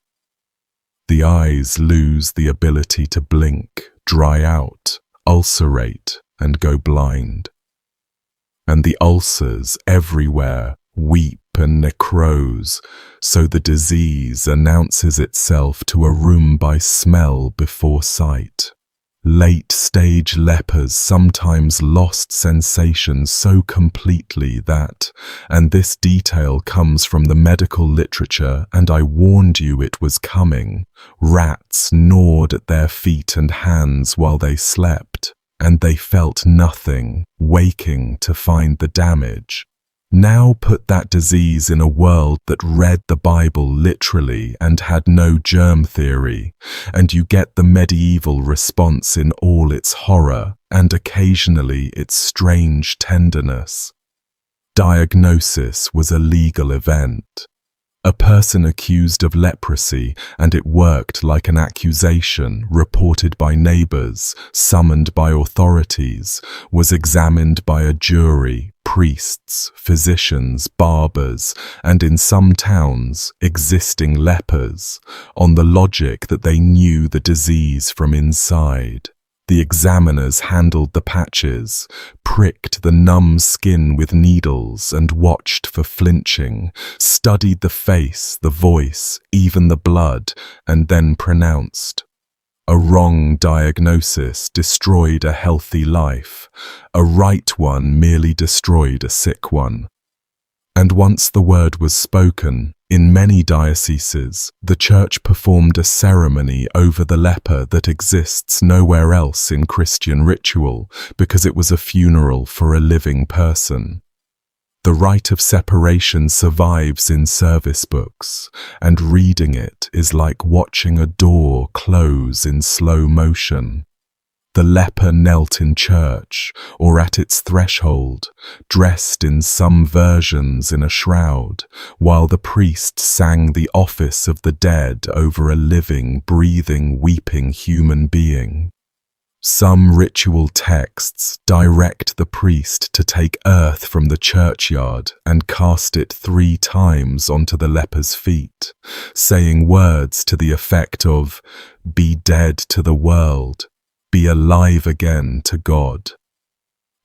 The eyes lose the ability to blink, dry out, ulcerate, and go blind. And the ulcers everywhere weep and necrose, so the disease announces itself to a room by smell before sight. Late-stage lepers sometimes lost sensation so completely that, and this detail comes from the medical literature and I warned you it was coming, rats gnawed at their feet and hands while they slept, and they felt nothing, waking to find the damage. Now put that disease in a world that read the Bible literally and had no germ theory, and you get the medieval response in all its horror and occasionally its strange tenderness. Diagnosis was a legal event. A person accused of leprosy, and it worked like an accusation reported by neighbors, summoned by authorities, was examined by a jury, priests, physicians, barbers, and in some towns, existing lepers, on the logic that they knew the disease from inside. The examiners handled the patches, pricked the numb skin with needles and watched for flinching, studied the face, the voice, even the blood, and then pronounced. A wrong diagnosis destroyed a healthy life. A right one merely destroyed a sick one. And once the word was spoken, in many dioceses, the church performed a ceremony over the leper that exists nowhere else in Christian ritual, because it was a funeral for a living person. The rite of separation survives in service books, and reading it is like watching a door close in slow motion. The leper knelt in church, or at its threshold, dressed in some versions in a shroud, while the priest sang the office of the dead over a living, breathing, weeping human being. Some ritual texts direct the priest to take earth from the churchyard and cast it 3 times onto the leper's feet, saying words to the effect of, "Be dead to the world, be alive again to God."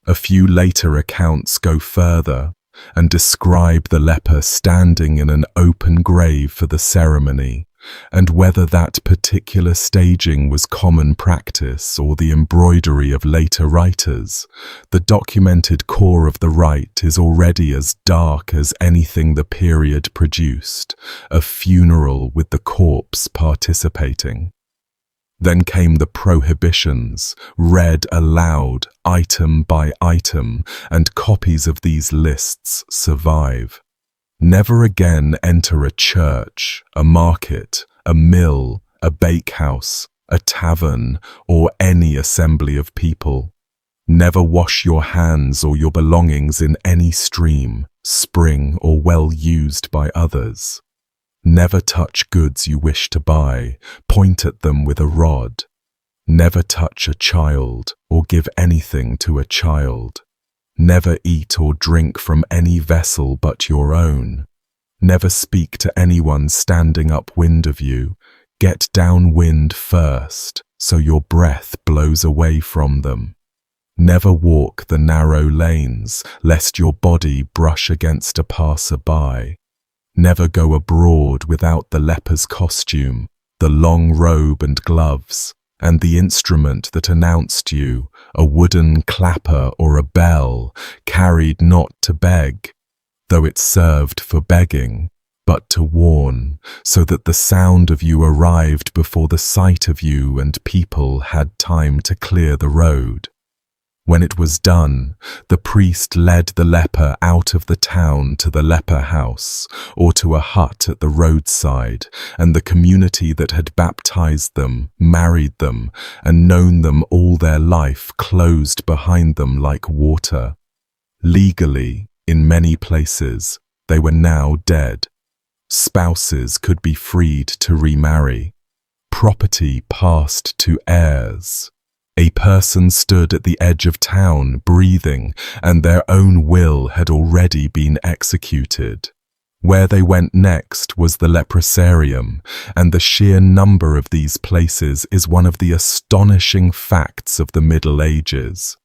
A few later accounts go further and describe the leper standing in an open grave for the ceremony, and whether that particular staging was common practice or the embroidery of later writers, the documented core of the rite is already as dark as anything the period produced, a funeral with the corpse participating. Then came the prohibitions, read aloud, item by item, and copies of these lists survive. Never again enter a church, a market, a mill, a bakehouse, a tavern, or any assembly of people. Never wash your hands or your belongings in any stream, spring, or well used by others. Never touch goods you wish to buy, point at them with a rod. Never touch a child or give anything to a child. Never eat or drink from any vessel but your own. Never speak to anyone standing upwind of you. Get downwind first, so your breath blows away from them. Never walk the narrow lanes, lest your body brush against a passer-by. Never go abroad without the leper's costume, the long robe and gloves, and the instrument that announced you, a wooden clapper or a bell, carried not to beg, though it served for begging, but to warn, so that the sound of you arrived before the sight of you and people had time to clear the road. When it was done, the priest led the leper out of the town to the leper house, or to a hut at the roadside, and the community that had baptized them, married them, and known them all their life closed behind them like water. Legally, in many places, they were now dead. Spouses could be freed to remarry. Property passed to heirs. A person stood at the edge of town, breathing, and their own will had already been executed. Where they went next was the leprosarium, and the sheer number of these places is one of the astonishing facts of the Middle Ages.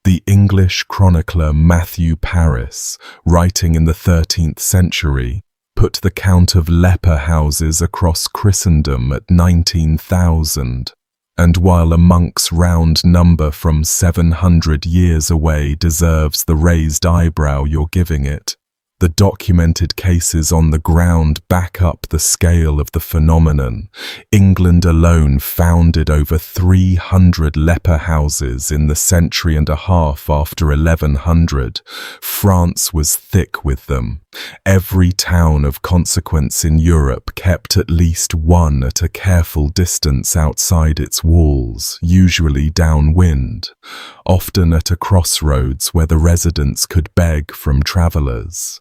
The English chronicler Matthew Paris, writing in the 13th century, put the count of leper houses across Christendom at 19,000. And while a monk's round number from 700 years away deserves the raised eyebrow you're giving it, the documented cases on the ground back up the scale of the phenomenon. England alone founded over 300 leper houses in the century and a half after 1100. France was thick with them. Every town of consequence in Europe kept at least one at a careful distance outside its walls, usually downwind, often at a crossroads where the residents could beg from travellers.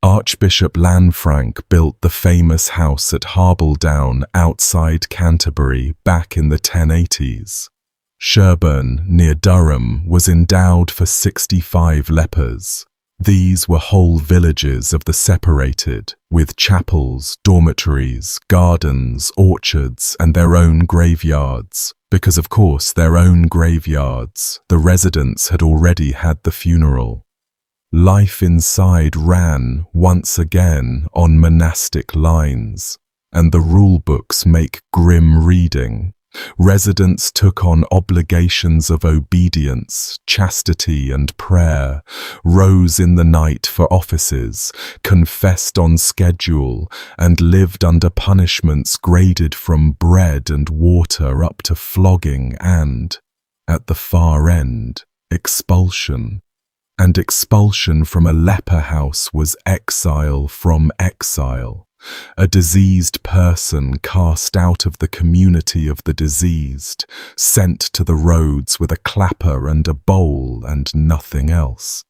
Archbishop Lanfranc built the famous house at Harbledown outside Canterbury back in the 1080s. Sherburn, near Durham, was endowed for 65 lepers. These were whole villages of the separated, with chapels, dormitories, gardens, orchards, and their own graveyards. Because of course their own graveyards, the residents had already had the funeral. Life inside ran, once again, on monastic lines, and the rule books make grim reading. Residents took on obligations of obedience, chastity, and prayer, rose in the night for offices, confessed on schedule, and lived under punishments graded from bread and water up to flogging and, at the far end, expulsion. And expulsion from a leper house was exile from exile. A diseased person cast out of the community of the diseased, sent to the roads with a clapper and a bowl and nothing else.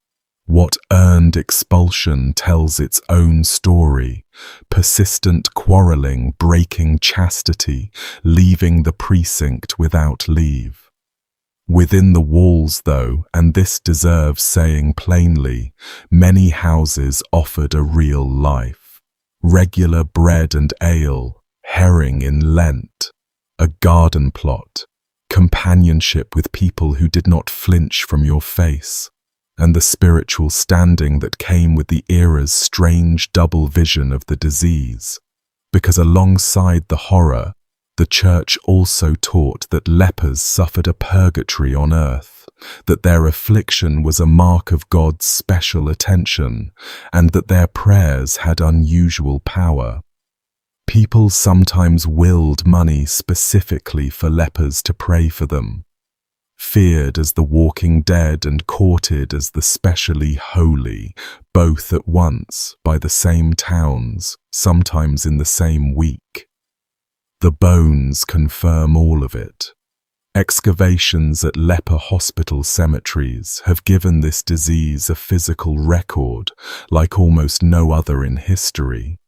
What earned expulsion tells its own story. Persistent quarrelling, breaking chastity, leaving the precinct without leave. Within the walls, though, and this deserves saying plainly, many houses offered a real life. Regular bread and ale, herring in Lent, a garden plot, companionship with people who did not flinch from your face, and the spiritual standing that came with the era's strange double vision of the disease. Because alongside the horror, the Church also taught that lepers suffered a purgatory on earth, that their affliction was a mark of God's special attention, and that their prayers had unusual power. People sometimes willed money specifically for lepers to pray for them, feared as the walking dead and courted as the specially holy, both at once by the same towns, sometimes in the same week. The bones confirm all of it. Excavations at leper hospital cemeteries have given this disease a physical record like almost no other in history.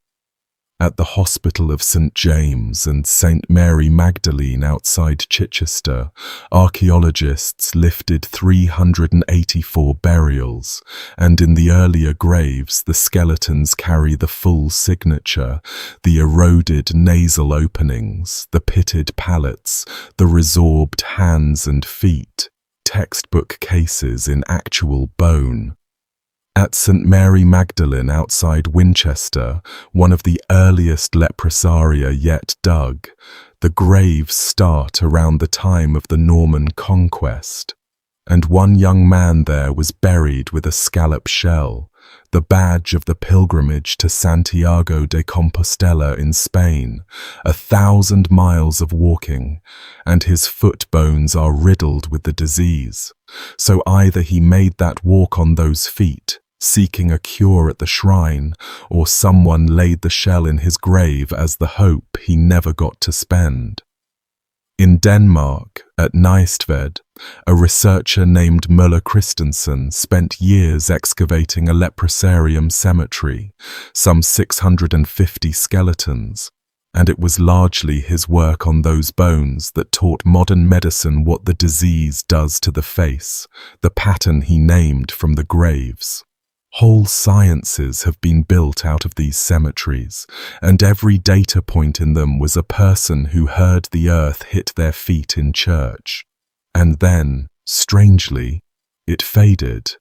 At the Hospital of St. James and St. Mary Magdalene outside Chichester, archaeologists lifted 384 burials, and in the earlier graves the skeletons carry the full signature, the eroded nasal openings, the pitted palates, the resorbed hands and feet, textbook cases in actual bone. At St. Mary Magdalene outside Winchester, one of the earliest leprosaria yet dug, the graves start around the time of the Norman conquest, and one young man there was buried with a scallop shell, the badge of the pilgrimage to Santiago de Compostela in Spain, 1,000 miles of walking, and his foot bones are riddled with the disease. So either he made that walk on those feet, seeking a cure at the shrine, or someone laid the shell in his grave as the hope he never got to spend. In Denmark, at Næstved, a researcher named Møller Christensen spent years excavating a leprosarium cemetery, some 650 skeletons, and it was largely his work on those bones that taught modern medicine what the disease does to the face, the pattern he named from the graves. Whole sciences have been built out of these cemeteries, and every data point in them was a person who heard the earth hit their feet in church. And then, strangely, it faded.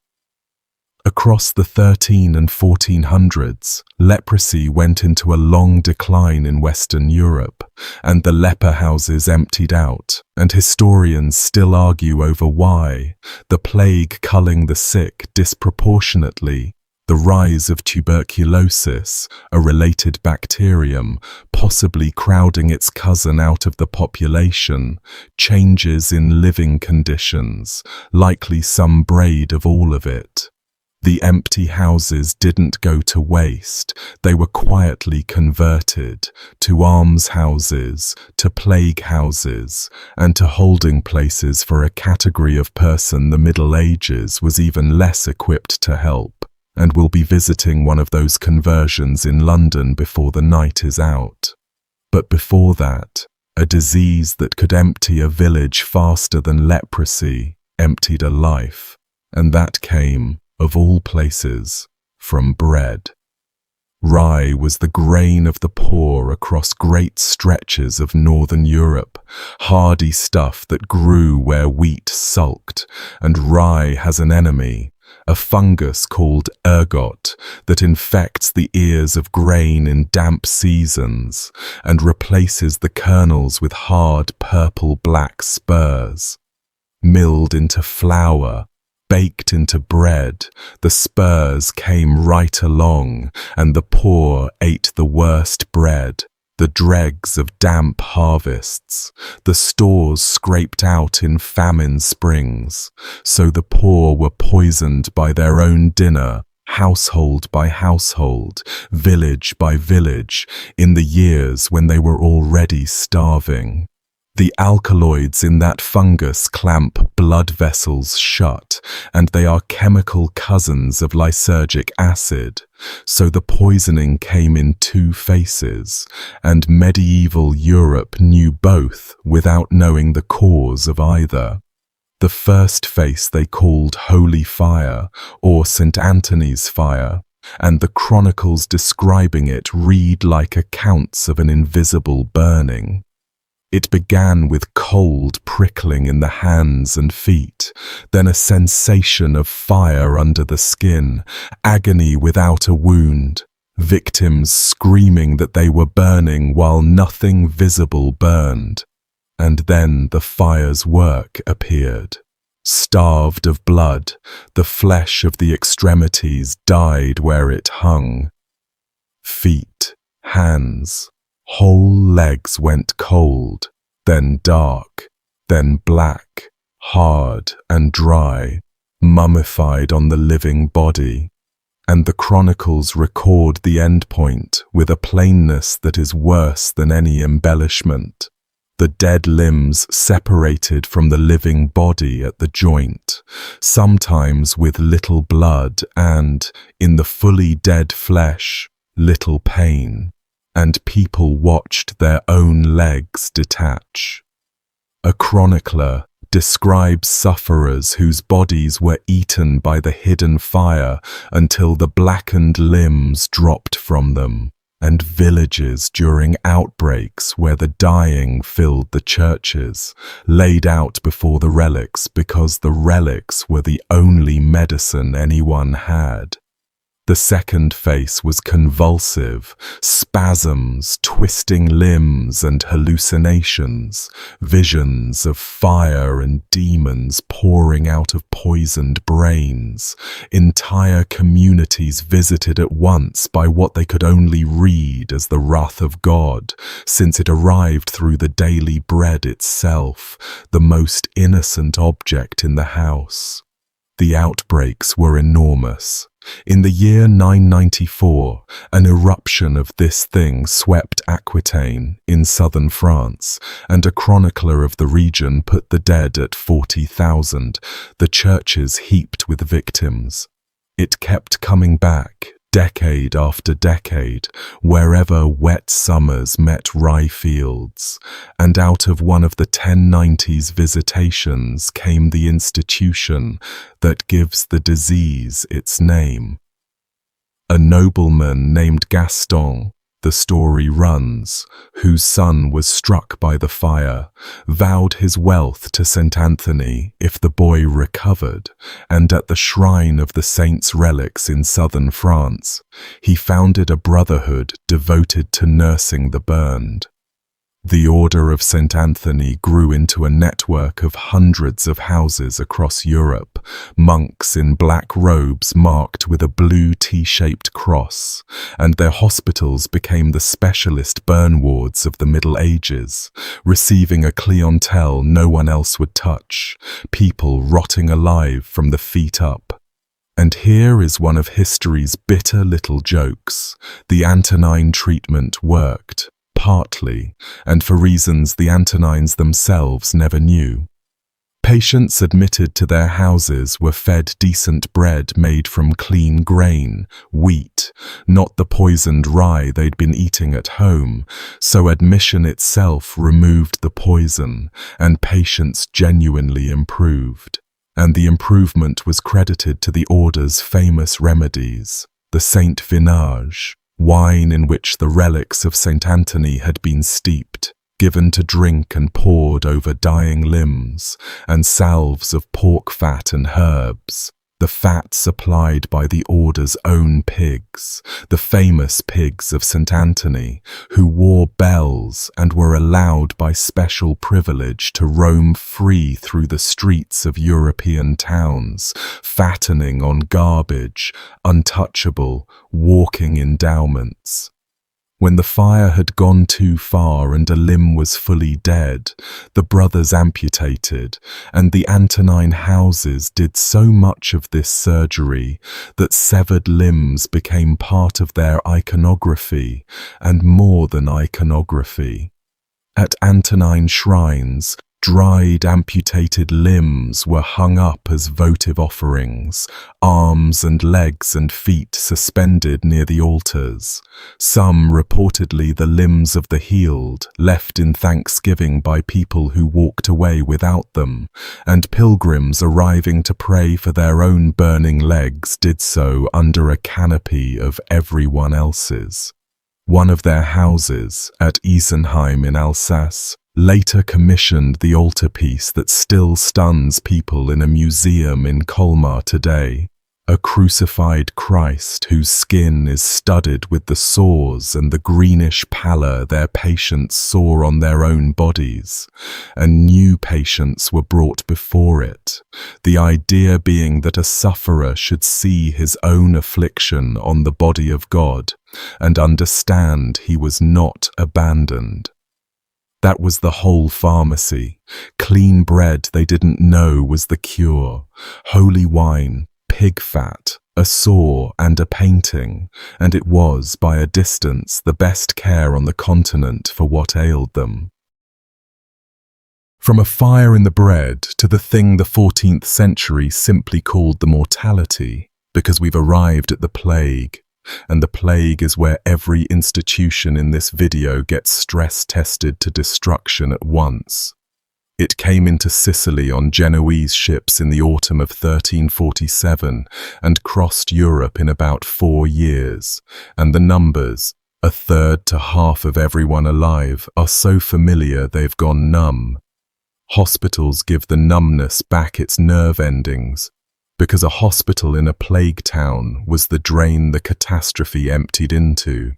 Across the 1300s and 1400s, leprosy went into a long decline in Western Europe, and the leper houses emptied out, and historians still argue over why, the plague culling the sick disproportionately, the rise of tuberculosis, a related bacterium, possibly crowding its cousin out of the population, changes in living conditions, likely some braid of all of it. The empty houses didn't go to waste, they were quietly converted to almshouses, to plague houses, and to holding places for a category of person the Middle Ages was even less equipped to help, and will be visiting one of those conversions in London before the night is out. But before that, a disease that could empty a village faster than leprosy emptied a life, and that came, of all places, from bread. Rye was the grain of the poor across great stretches of northern Europe, hardy stuff that grew where wheat sulked, and rye has an enemy, a fungus called ergot that infects the ears of grain in damp seasons and replaces the kernels with hard purple-black spurs. Milled into flour, baked into bread, the spurs came right along, and the poor ate the worst bread, the dregs of damp harvests, the stores scraped out in famine springs, so the poor were poisoned by their own dinner, household by household, village by village, in the years when they were already starving. The alkaloids in that fungus clamp blood vessels shut, and they are chemical cousins of lysergic acid, so the poisoning came in two faces, and medieval Europe knew both without knowing the cause of either. The first face they called Holy Fire, or St. Anthony's Fire, and the chronicles describing it read like accounts of an invisible burning. It began with cold prickling in the hands and feet, then a sensation of fire under the skin, agony without a wound, victims screaming that they were burning while nothing visible burned. And then the fire's work appeared. Starved of blood, the flesh of the extremities died where it hung. Feet, hands, whole legs went cold, then dark, then black, hard and dry, mummified on the living body. And the chronicles record the endpoint with a plainness that is worse than any embellishment. The dead limbs separated from the living body at the joint, sometimes with little blood and, in the fully dead flesh, little pain. And people watched their own legs detach. A chronicler describes sufferers whose bodies were eaten by the hidden fire until the blackened limbs dropped from them, and villages during outbreaks where the dying filled the churches, laid out before the relics because the relics were the only medicine anyone had. The second face was convulsive, spasms, twisting limbs and hallucinations, visions of fire and demons pouring out of poisoned brains, entire communities visited at once by what they could only read as the wrath of God, since it arrived through the daily bread itself, the most innocent object in the house. The outbreaks were enormous. In the year 994, an eruption of this thing swept Aquitaine in southern France, and a chronicler of the region put the dead at 40,000, the churches heaped with victims. It kept coming back, decade after decade, wherever wet summers met rye fields, and out of one of the 1090s visitations came the institution that gives the disease its name. A nobleman named Gaston, the story runs, whose son was struck by the fire, vowed his wealth to St. Anthony if the boy recovered, and at the shrine of the saint's relics in southern France, he founded a brotherhood devoted to nursing the burned. The Order of St. Anthony grew into a network of hundreds of houses across Europe, monks in black robes marked with a blue T-shaped cross, and their hospitals became the specialist burn wards of the Middle Ages, receiving a clientele no one else would touch, people rotting alive from the feet up. And here is one of history's bitter little jokes. The Antonine treatment worked. Partly, and for reasons the Antonines themselves never knew. Patients admitted to their houses were fed decent bread made from clean grain, wheat, not the poisoned rye they'd been eating at home, so admission itself removed the poison, and patients genuinely improved. And the improvement was credited to the order's famous remedies, the Saint Vinage, wine in which the relics of St. Anthony had been steeped, given to drink and poured over dying limbs, and salves of pork fat and herbs, the fat supplied by the order's own pigs, the famous pigs of St. Anthony, who wore bells and were allowed by special privilege to roam free through the streets of European towns, fattening on garbage, untouchable, walking endowments. When the fire had gone too far and a limb was fully dead, the brothers amputated, and the Antonine houses did so much of this surgery that severed limbs became part of their iconography, and more than iconography. At Antonine shrines, dried, amputated limbs were hung up as votive offerings, arms and legs and feet suspended near the altars, some reportedly the limbs of the healed, left in thanksgiving by people who walked away without them, and pilgrims arriving to pray for their own burning legs did so under a canopy of everyone else's. One of their houses, at Isenheim in Alsace, later commissioned the altarpiece that still stuns people in a museum in Colmar today, a crucified Christ whose skin is studded with the sores and the greenish pallor their patients saw on their own bodies, and new patients were brought before it, the idea being that a sufferer should see his own affliction on the body of God and understand he was not abandoned. That was the whole pharmacy. Clean bread they didn't know was the cure. Holy wine, pig fat, a saw and a painting, and it was, by a distance, the best care on the continent for what ailed them. From a fire in the bread to the thing the 14th century simply called the mortality, because we've arrived at the plague. And the plague is where every institution in this video gets stress-tested to destruction at once. It came into Sicily on Genoese ships in the autumn of 1347 and crossed Europe in about 4 years, and the numbers, A third to half of everyone alive are so familiar they've gone numb. Hospitals give the numbness back its nerve endings, because a hospital in a plague town was the drain the catastrophe emptied into.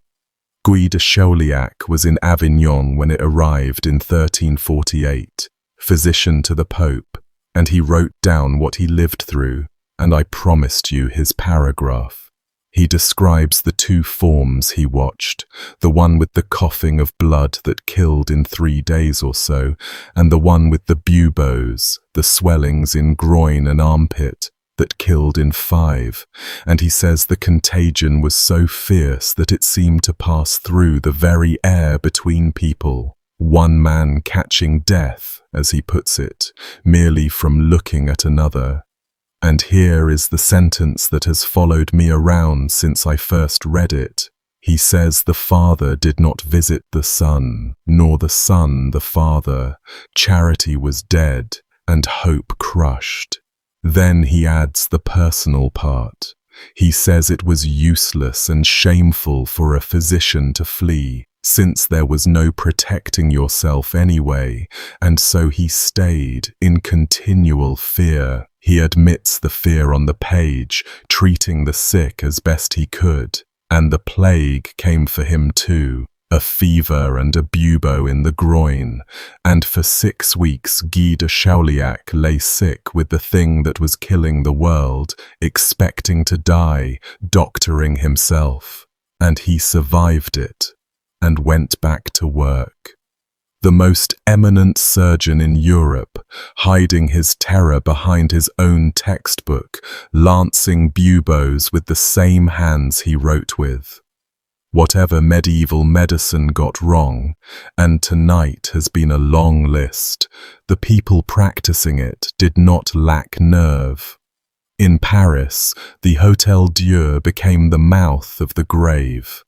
Guy de Chauliac was in Avignon when it arrived in 1348, physician to the Pope, and he wrote down what he lived through, and I promised you his paragraph. He describes the two forms he watched, the one with the coughing of blood that killed in 3 days or so, and the one with the buboes, the swellings in groin and armpit, that killed in 5, and he says the contagion was so fierce that it seemed to pass through the very air between people, one man catching death, as he puts it, merely from looking at another. And here is the sentence that has followed me around since I first read it. He says the Father did not visit the Son, nor the Son the Father. Charity was dead, and hope crushed. Then he adds the personal part. He says it was useless and shameful for a physician to flee, since there was no protecting yourself anyway, and so he stayed in continual fear. He admits the fear on the page, treating the sick as best he could, and the plague came for him too, a fever and a bubo in the groin, and for 6 weeks Guy de Chauliac lay sick with the thing that was killing the world, expecting to die, doctoring himself, and he survived it, and went back to work. The most eminent surgeon in Europe, hiding his terror behind his own textbook, lancing buboes with the same hands he wrote with. Whatever medieval medicine got wrong, and tonight has been a long list, the people practicing it did not lack nerve. In Paris, the Hôtel-Dieu became the mouth of the grave.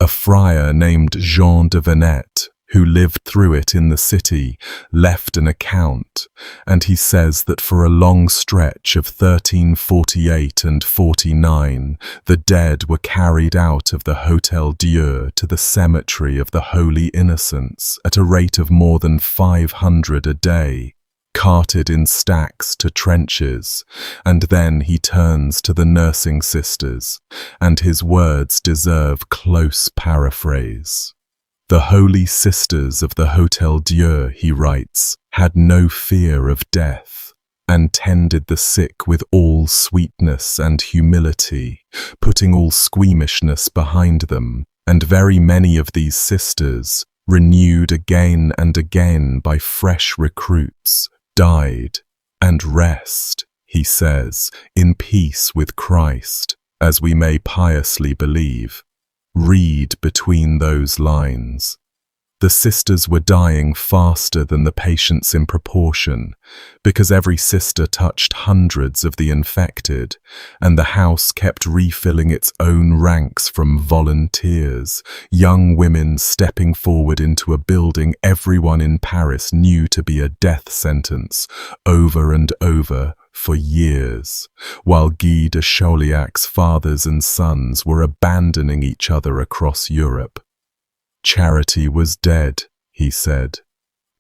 A friar named Jean de Venette, who lived through it in the city, left an account, and he says that for a long stretch of 1348 and 49, the dead were carried out of the Hôtel-Dieu to the cemetery of the Holy Innocents at a rate of more than 500 a day, carted in stacks to trenches, and then he turns to the nursing sisters, and his words deserve close paraphrase. The holy sisters of the Hôtel-Dieu, he writes, had no fear of death, and tended the sick with all sweetness and humility, putting all squeamishness behind them, and very many of these sisters, renewed again and again by fresh recruits, died, and rest, he says, in peace with Christ, as we may piously believe. Read between those lines. The sisters were dying faster than the patients in proportion, because every sister touched hundreds of the infected, and the house kept refilling its own ranks from volunteers, young women stepping forward into a building everyone in Paris knew to be a death sentence, over and over, for years, while Guy de Chauliac's fathers and sons were abandoning each other across Europe. Charity was dead, he said.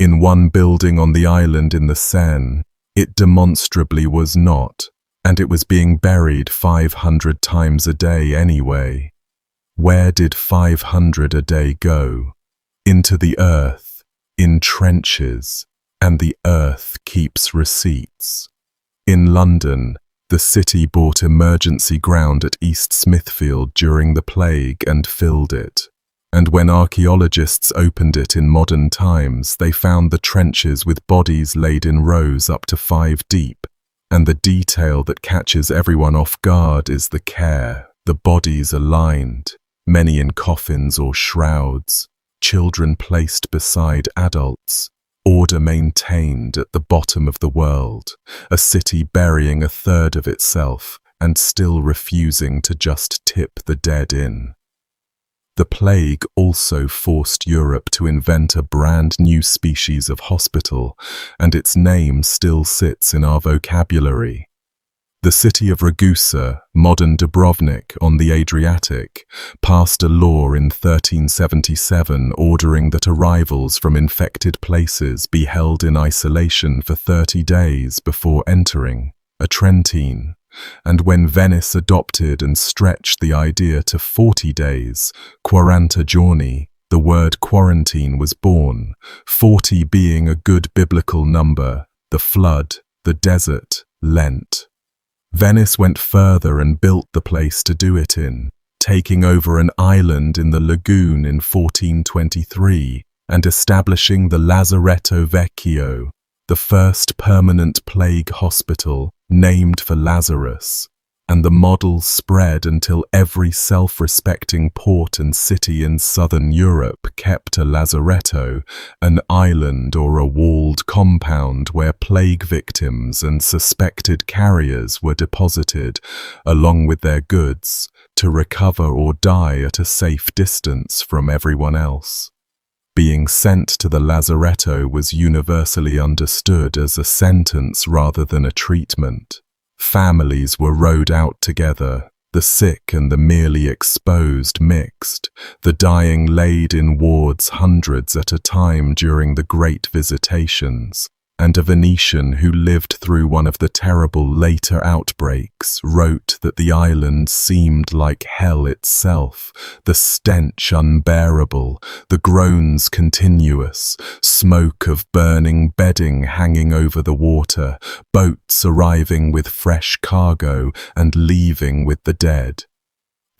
In one building on the island in the Seine, it demonstrably was not, and it was being buried 500 times a day anyway. Where did 500 a day go? Into the earth, in trenches, and the earth keeps receipts. In London, the city bought emergency ground at East Smithfield during the plague and filled it. And when archaeologists opened it in modern times, they found the trenches with bodies laid in rows up to 5 deep. And the detail that catches everyone off guard is the care, the bodies aligned, many in coffins or shrouds, children placed beside adults, order maintained at the bottom of the world, a city burying a third of itself and still refusing to just tip the dead in. The plague also forced Europe to invent a brand new species of hospital, and its name still sits in our vocabulary. The city of Ragusa, modern Dubrovnik on the Adriatic, passed a law in 1377 ordering that arrivals from infected places be held in isolation for 30 days before entering, a Trentine, and when Venice adopted and stretched the idea to 40 days, 40 giorni, the word quarantine was born, 40 being a good biblical number, the flood, the desert, Lent. Venice went further and built the place to do it in, taking over an island in the lagoon in 1423 and establishing the Lazaretto Vecchio, the first permanent plague hospital named for Lazarus, and the model spread until every self-respecting port and city in southern Europe kept a lazaretto, an island or a walled compound where plague victims and suspected carriers were deposited, along with their goods, to recover or die at a safe distance from everyone else. Being sent to the lazaretto was universally understood as a sentence rather than a treatment. Families were rowed out together, the sick and the merely exposed mixed, the dying laid in wards hundreds at a time during the great visitations, and a Venetian who lived through one of the terrible later outbreaks wrote that the island seemed like hell itself, the stench unbearable, the groans continuous, smoke of burning bedding hanging over the water, boats arriving with fresh cargo and leaving with the dead.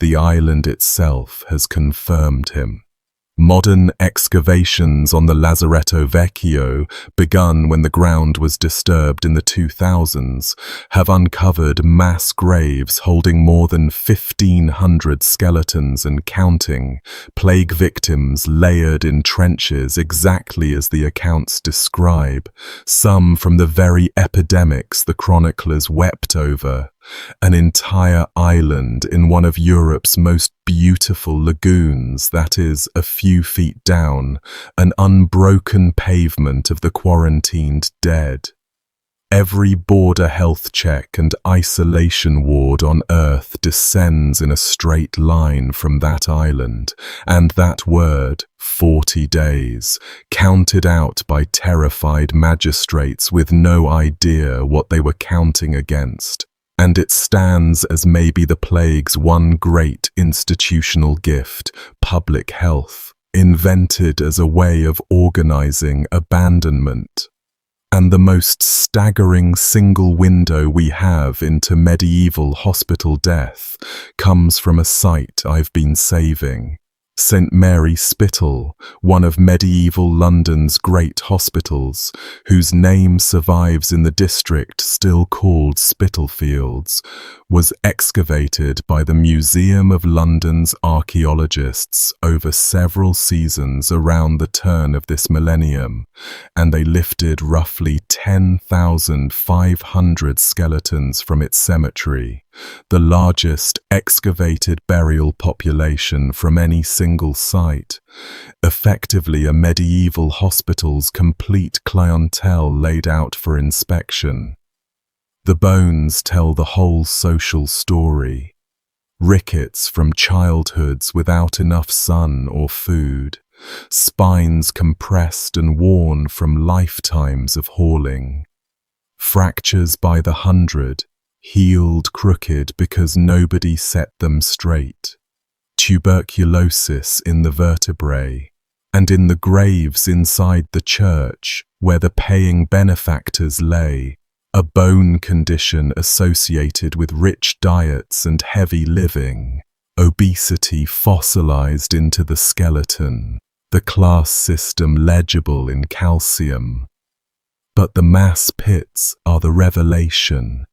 The island itself has confirmed him. Modern excavations on the Lazaretto Vecchio, begun when the ground was disturbed in the 2000s, have uncovered mass graves holding more than 1,500 skeletons and counting, plague victims layered in trenches exactly as the accounts describe, some from the very epidemics the chroniclers wept over. An entire island in one of Europe's most beautiful lagoons that is a few feet down, an unbroken pavement of the quarantined dead. Every border health check and isolation ward on Earth descends in a straight line from that island, and that word, 40 days, counted out by terrified magistrates with no idea what they were counting against. And it stands as maybe the plague's one great institutional gift, public health, invented as a way of organizing abandonment. And the most staggering single window we have into medieval hospital death comes from a site I've been saving. St. Mary's Spital, one of medieval London's great hospitals, whose name survives in the district still called Spitalfields, was excavated by the Museum of London's archaeologists over several seasons around the turn of this millennium, and they lifted roughly 10,500 skeletons from its cemetery, the largest excavated burial population from any single site, effectively a medieval hospital's complete clientele laid out for inspection. The bones tell the whole social story. Rickets from childhoods without enough sun or food, spines compressed and worn from lifetimes of hauling, fractures by the hundred, healed crooked because nobody set them straight, tuberculosis in the vertebrae, and in the graves inside the church where the paying benefactors lay, a bone condition associated with rich diets and heavy living, obesity fossilized into the skeleton, the class system legible in calcium. But the mass pits are the revelation.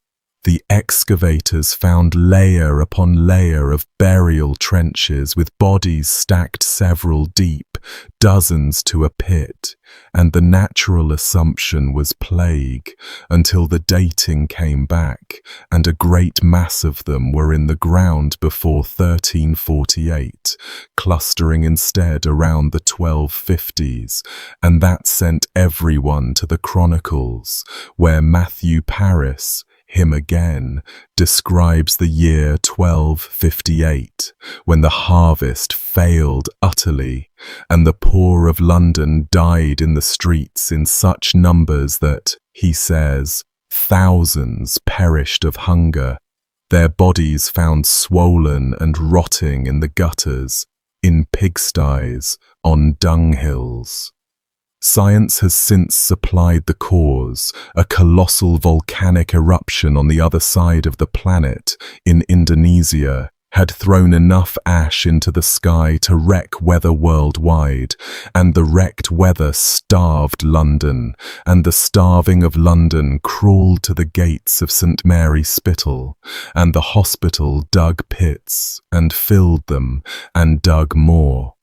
The excavators found layer upon layer of burial trenches with bodies stacked several deep, dozens to a pit, and the natural assumption was plague, until the dating came back, and a great mass of them were in the ground before 1348, clustering instead around the 1250s, and that sent everyone to the Chronicles, where Matthew Paris, him again, describes the year 1258, when the harvest failed utterly, and the poor of London died in the streets in such numbers that, he says, thousands perished of hunger, their bodies found swollen and rotting in the gutters, in pigsties, on dunghills. Science has since supplied the cause, a colossal volcanic eruption on the other side of the planet, in Indonesia, had thrown enough ash into the sky to wreck weather worldwide, and the wrecked weather starved London, and the starving of London crawled to the gates of St. Mary's Spital, and the hospital dug pits, and filled them, and dug more.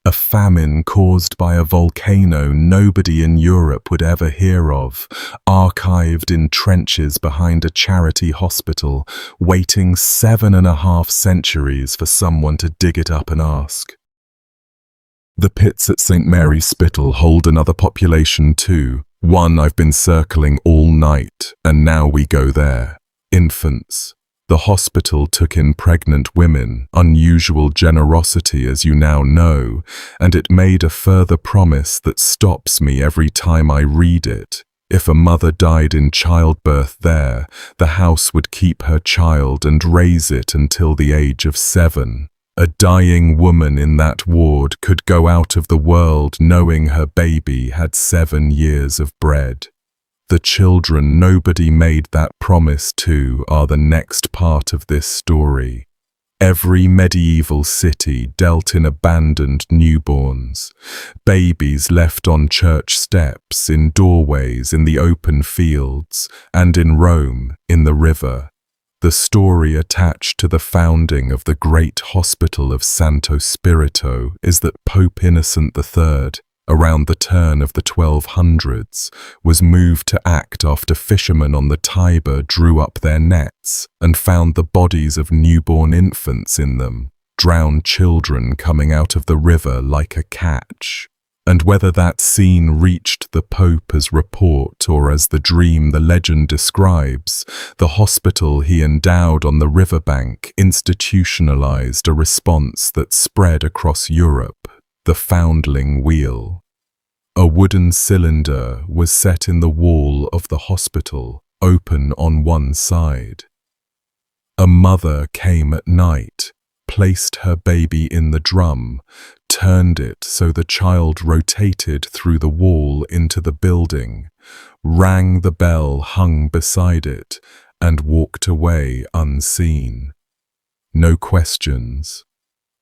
A famine caused by a volcano nobody in Europe would ever hear of, archived in trenches behind a charity hospital, waiting 7.5 centuries for someone to dig it up and ask. The pits at St. Mary's Spital hold another population too, one I've been circling all night, and now we go there. Infants. The hospital took in pregnant women, unusual generosity as you now know, and it made a further promise that stops me every time I read it. If a mother died in childbirth there, the house would keep her child and raise it until the age of 7. A dying woman in that ward could go out of the world knowing her baby had 7 years of bread. The children nobody made that promise to are the next part of this story. Every medieval city dealt in abandoned newborns, babies left on church steps, in doorways, in the open fields, and in Rome, in the river. The story attached to the founding of the great hospital of Santo Spirito is that Pope Innocent III, around the turn of the 1200s, was moved to act after fishermen on the Tiber drew up their nets and found the bodies of newborn infants in them, drowned children coming out of the river like a catch. And whether that scene reached the Pope as report or as the dream the legend describes, the hospital he endowed on the riverbank institutionalized a response that spread across Europe. The Foundling wheel. A wooden cylinder was set in the wall of the hospital, open on one side. A mother came at night, placed her baby in the drum, turned it so the child rotated through the wall into the building, rang the bell hung beside it, and walked away unseen. No questions,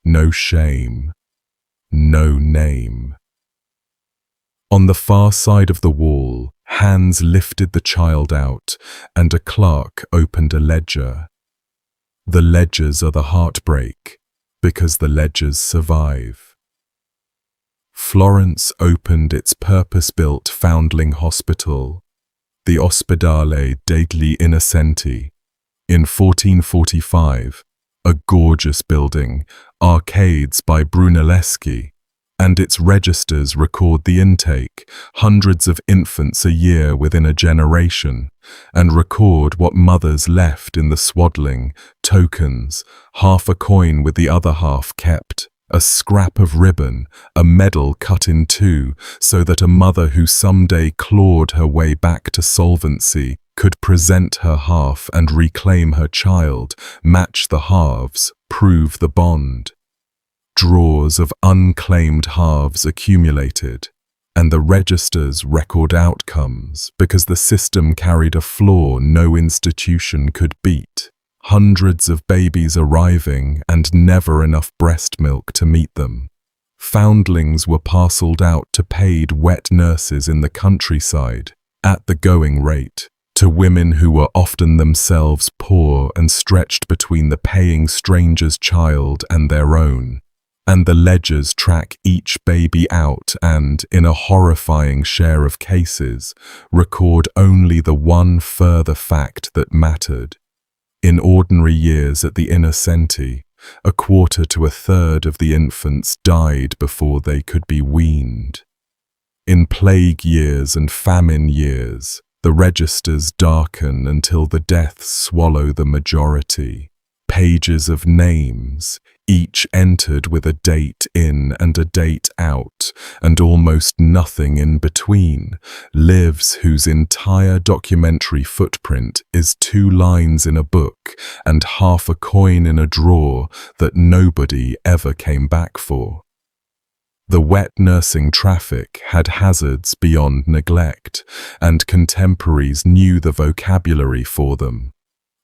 no shame. No name. On the far side of the wall, hands lifted the child out, and a clerk opened a ledger. The ledgers are the heartbreak, because the ledgers survive. Florence opened its purpose-built foundling hospital, the Ospedale degli Innocenti, in 1445, a gorgeous building, arcades by Brunelleschi, and its registers record the intake, hundreds of infants a year within a generation, and record what mothers left in the swaddling, tokens, half a coin with the other half kept, a scrap of ribbon, a medal cut in two, so that a mother who someday clawed her way back to solvency could present her half and reclaim her child, match the halves, prove the bond. Drawers of unclaimed halves accumulated, and the registers record outcomes because the system carried a flaw no institution could beat. Hundreds of babies arriving and never enough breast milk to meet them. Foundlings were parceled out to paid wet nurses in the countryside, at the going rate, to women who were often themselves poor and stretched between the paying stranger's child and their own. And the ledgers track each baby out and, in a horrifying share of cases, record only the one further fact that mattered. In ordinary years at the Innocenti, 1/4 to 1/3 of the infants died before they could be weaned. In plague years and famine years, The registers darken until the deaths swallow the majority. Pages of names, each entered with a date in and a date out, and almost nothing in between, lives whose entire documentary footprint is 2 lines in a book and half a coin in a drawer that nobody ever came back for. The wet nursing traffic had hazards beyond neglect, and contemporaries knew the vocabulary for them.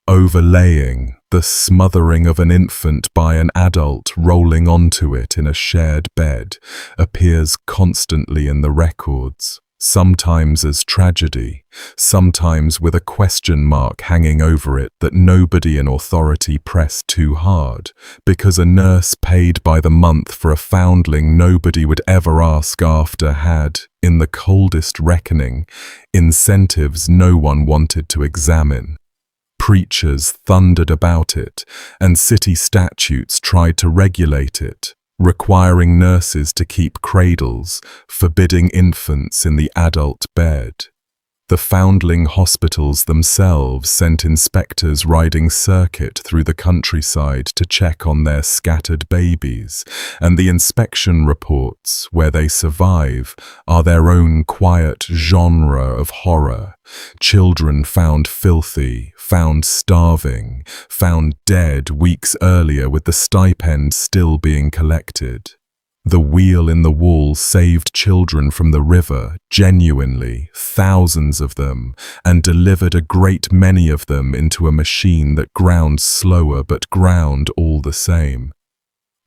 Overlaying the smothering of an infant by an adult rolling onto it in a shared bed appears constantly in the records, sometimes as tragedy, sometimes with a question mark hanging over it that nobody in authority pressed too hard, because a nurse paid by the month for a foundling nobody would ever ask after had, in the coldest reckoning, incentives no one wanted to examine. Preachers thundered about it, and city statutes tried to regulate it, requiring nurses to keep cradles, forbidding infants in the adult bed. The foundling hospitals themselves sent inspectors riding circuit through the countryside to check on their scattered babies, and the inspection reports, where they survive, are their own quiet genre of horror. Children found filthy, found starving, found dead weeks earlier with the stipend still being collected. The wheel in the wall saved children from the river, genuinely, thousands of them, and delivered a great many of them into a machine that ground slower but ground all the same.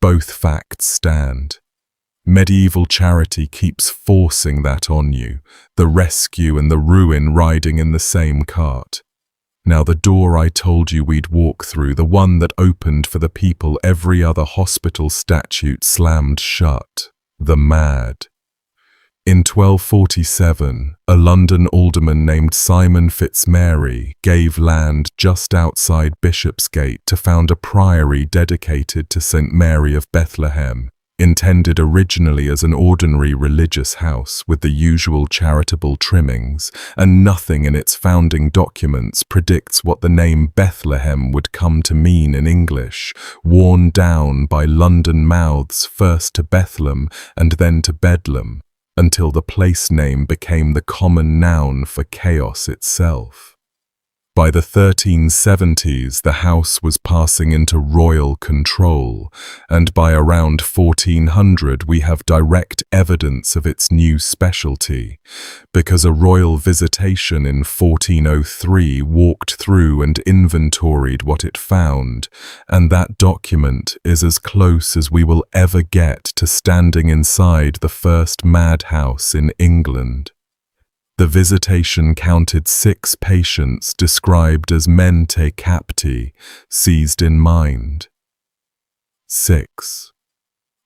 Both facts stand. Medieval charity keeps forcing that on you, the rescue and the ruin riding in the same cart. Now the door I told you we'd walk through, the one that opened for the people every other hospital statute slammed shut, the mad. In 1247, a London alderman named Simon Fitzmary gave land just outside Bishopsgate to found a priory dedicated to St. Mary of Bethlehem, intended originally as an ordinary religious house with the usual charitable trimmings, and nothing in its founding documents predicts what the name Bethlehem would come to mean in English, worn down by London mouths first to Bethlehem and then to Bedlam, until the place name became the common noun for chaos itself. By the 1370s, the house was passing into royal control, and by around 1400 we have direct evidence of its new specialty, because a royal visitation in 1403 walked through and inventoried what it found, and that document is as close as we will ever get to standing inside the first madhouse in England. The visitation counted 6 patients described as mente capti, seized in mind. 6.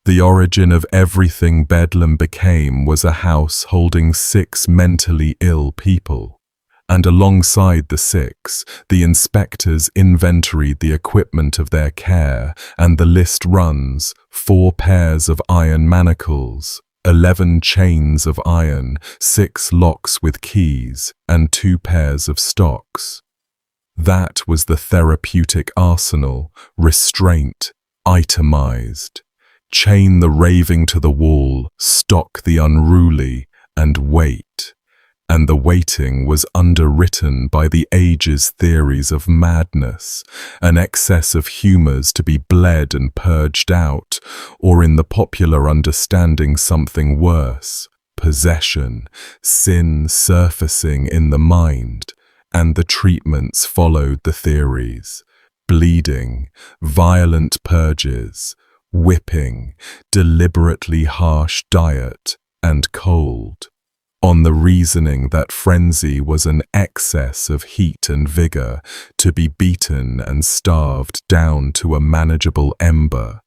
The origin of everything Bedlam became was a house holding 6 mentally ill people. And alongside the 6, the inspectors inventoried the equipment of their care, and the list runs: 4 pairs of iron manacles, 11 chains of iron, 6 locks with keys, and 2 pairs of stocks. That was the therapeutic arsenal: restraint, itemized. Chain the raving to the wall, stock the unruly, and wait. And the waiting was underwritten by the age's theories of madness, an excess of humours to be bled and purged out, or in the popular understanding something worse: possession, sin surfacing in the mind, and the treatments followed the theories: bleeding, violent purges, whipping, deliberately harsh diet, and cold, on the reasoning that frenzy was an excess of heat and vigor to be beaten and starved down to a manageable ember.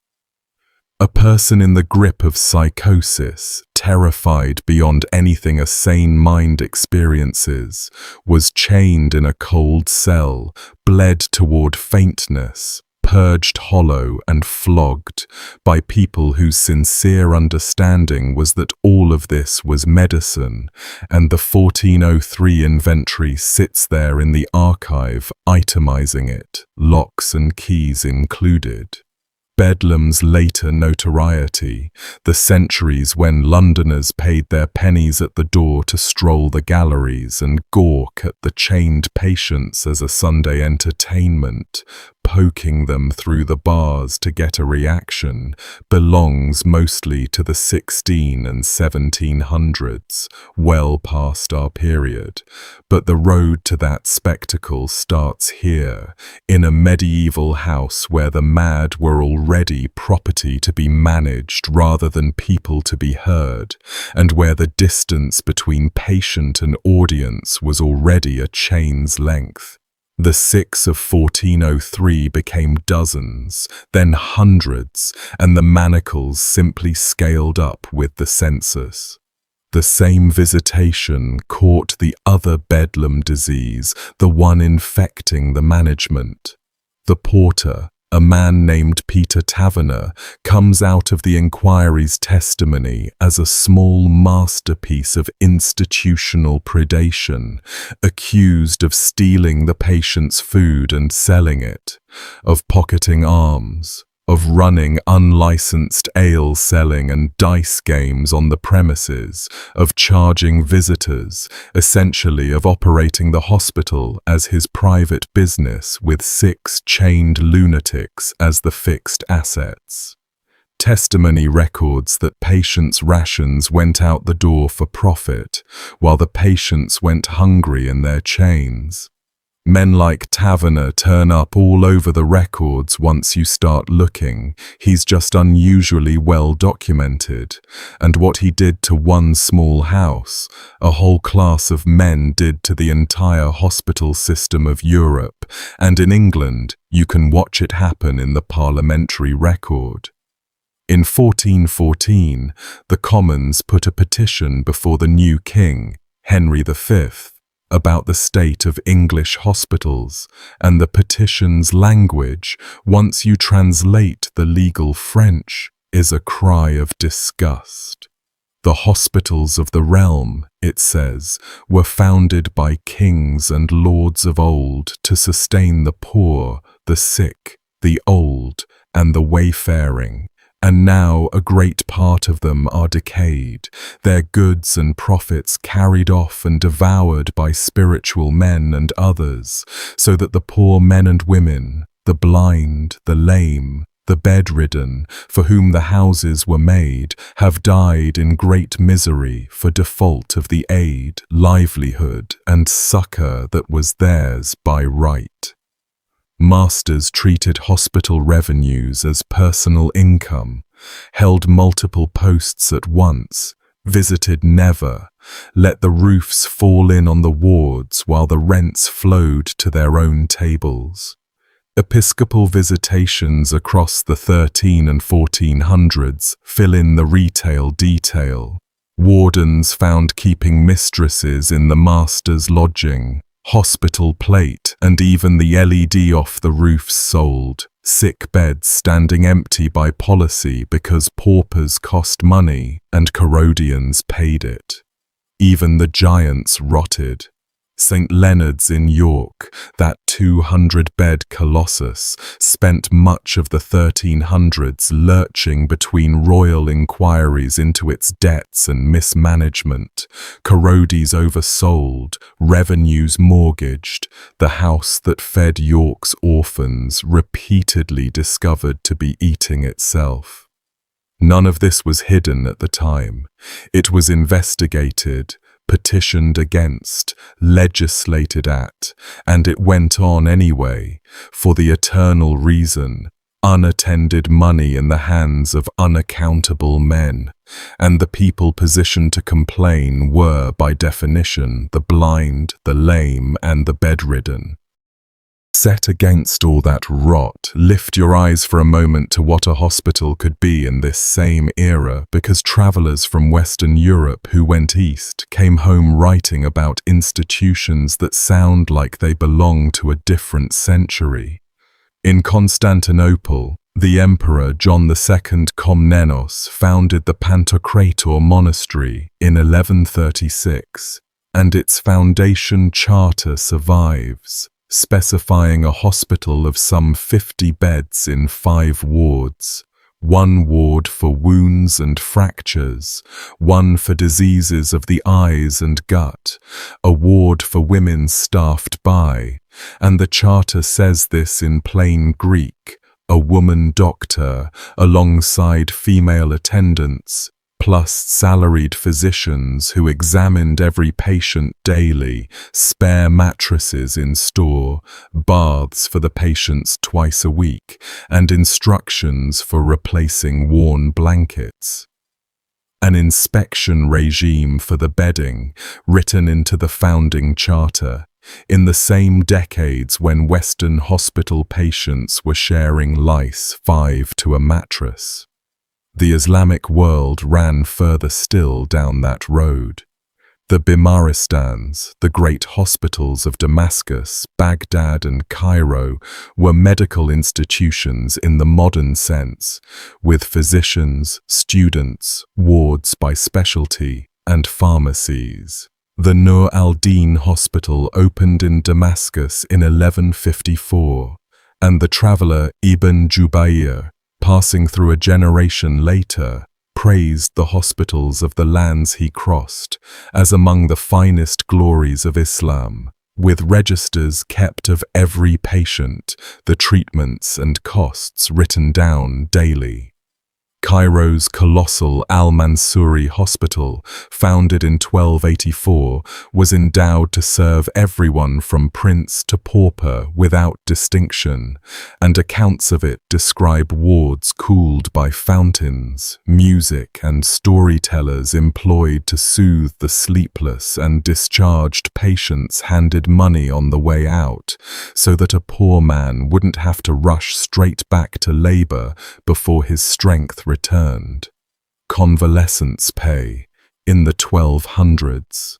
A person in the grip of psychosis, terrified beyond anything a sane mind experiences, was chained in a cold cell, bled toward faintness, purged hollow and flogged by people whose sincere understanding was that all of this was medicine, and the 1403 inventory sits there in the archive, itemizing it, locks and keys included. Bedlam's later notoriety, the centuries when Londoners paid their pennies at the door to stroll the galleries and gawk at the chained patients as a Sunday entertainment, poking them through the bars to get a reaction, belongs mostly to the 16 and 1700s, well past our period. But the road to that spectacle starts here, in a medieval house where the mad were already property to be managed rather than people to be heard, and where the distance between patient and audience was already a chain's length. The six of 1403 became dozens, then hundreds, and the manacles simply scaled up with the census. The same visitation caught the other Bedlam disease, the one infecting the management. The porter, a man named Peter Taverner, comes out of the inquiry's testimony as a small masterpiece of institutional predation, accused of stealing the patient's food and selling it, of pocketing arms, of running unlicensed ale selling and dice games on the premises, of charging visitors, essentially of operating the hospital as his private business with 6 chained lunatics as the fixed assets. Testimony records that patients' rations went out the door for profit, while the patients went hungry in their chains. Men like Taverner turn up all over the records once you start looking. He's just unusually well documented. And what he did to one small house, a whole class of men did to the entire hospital system of Europe, and in England you can watch it happen in the parliamentary record. In 1414, the Commons put a petition before the new king, Henry V, about the state of English hospitals, and the petition's language, once you translate the legal French, is a cry of disgust. The hospitals of the realm, it says, were founded by kings and lords of old to sustain the poor, the sick, the old, and the wayfaring. And now a great part of them are decayed, their goods and profits carried off and devoured by spiritual men and others, so that the poor men and women, the blind, the lame, the bedridden, for whom the houses were made, have died in great misery for default of the aid, livelihood, and succor that was theirs by right. Masters treated hospital revenues as personal income, held multiple posts at once, visited never, let the roofs fall in on the wards while the rents flowed to their own tables. Episcopal visitations across the 13 and 1400s fill in the retail detail. Wardens found keeping mistresses in the master's lodging. Hospital plate and even the LED off the roofs sold, sick beds standing empty by policy because paupers cost money and Corrodians paid it. Even the giants rotted. St. Leonard's in York, that 200-bed colossus, spent much of the 1300s lurching between royal inquiries into its debts and mismanagement, Corrodies oversold, revenues mortgaged, the house that fed York's orphans repeatedly discovered to be eating itself. None of this was hidden at the time. It was investigated, petitioned against, legislated at, and it went on anyway, for the eternal reason, unattended money in the hands of unaccountable men, and the people positioned to complain were, by definition, the blind, the lame, and the bedridden. Set against all that rot, lift your eyes for a moment to what a hospital could be in this same era, because travelers from Western Europe who went east came home writing about institutions that sound like they belong to a different century. In Constantinople, the Emperor John II Komnenos founded the Pantocrator monastery in 1136, and its foundation charter survives, specifying a hospital of some 50 beds in 5 wards. 1 ward for wounds and fractures, 1 for diseases of the eyes and gut, a ward for women staffed by, and the charter says this in plain Greek, a woman doctor alongside female attendants, plus salaried physicians who examined every patient daily, spare mattresses in store, baths for the patients twice a week, and instructions for replacing worn blankets. An inspection regime for the bedding, written into the founding charter, in the same decades when Western hospital patients were sharing lice 5 to a mattress. The Islamic world ran further still down that road. The Bimaristans, the great hospitals of Damascus, Baghdad and Cairo, were medical institutions in the modern sense, with physicians, students, wards by specialty, and pharmacies. The Nur al-Din Hospital opened in Damascus in 1154, and the traveller Ibn Jubayr, passing through a generation later, praised the hospitals of the lands he crossed as among the finest glories of Islam, with registers kept of every patient, the treatments and costs written down daily. Cairo's colossal Al-Mansuri Hospital, founded in 1284, was endowed to serve everyone from prince to pauper without distinction, and accounts of it describe wards cooled by fountains, music and storytellers employed to soothe the sleepless, and discharged patients handed money on the way out, so that a poor man wouldn't have to rush straight back to labor before his strength returned. Convalescence pay in the 1200s.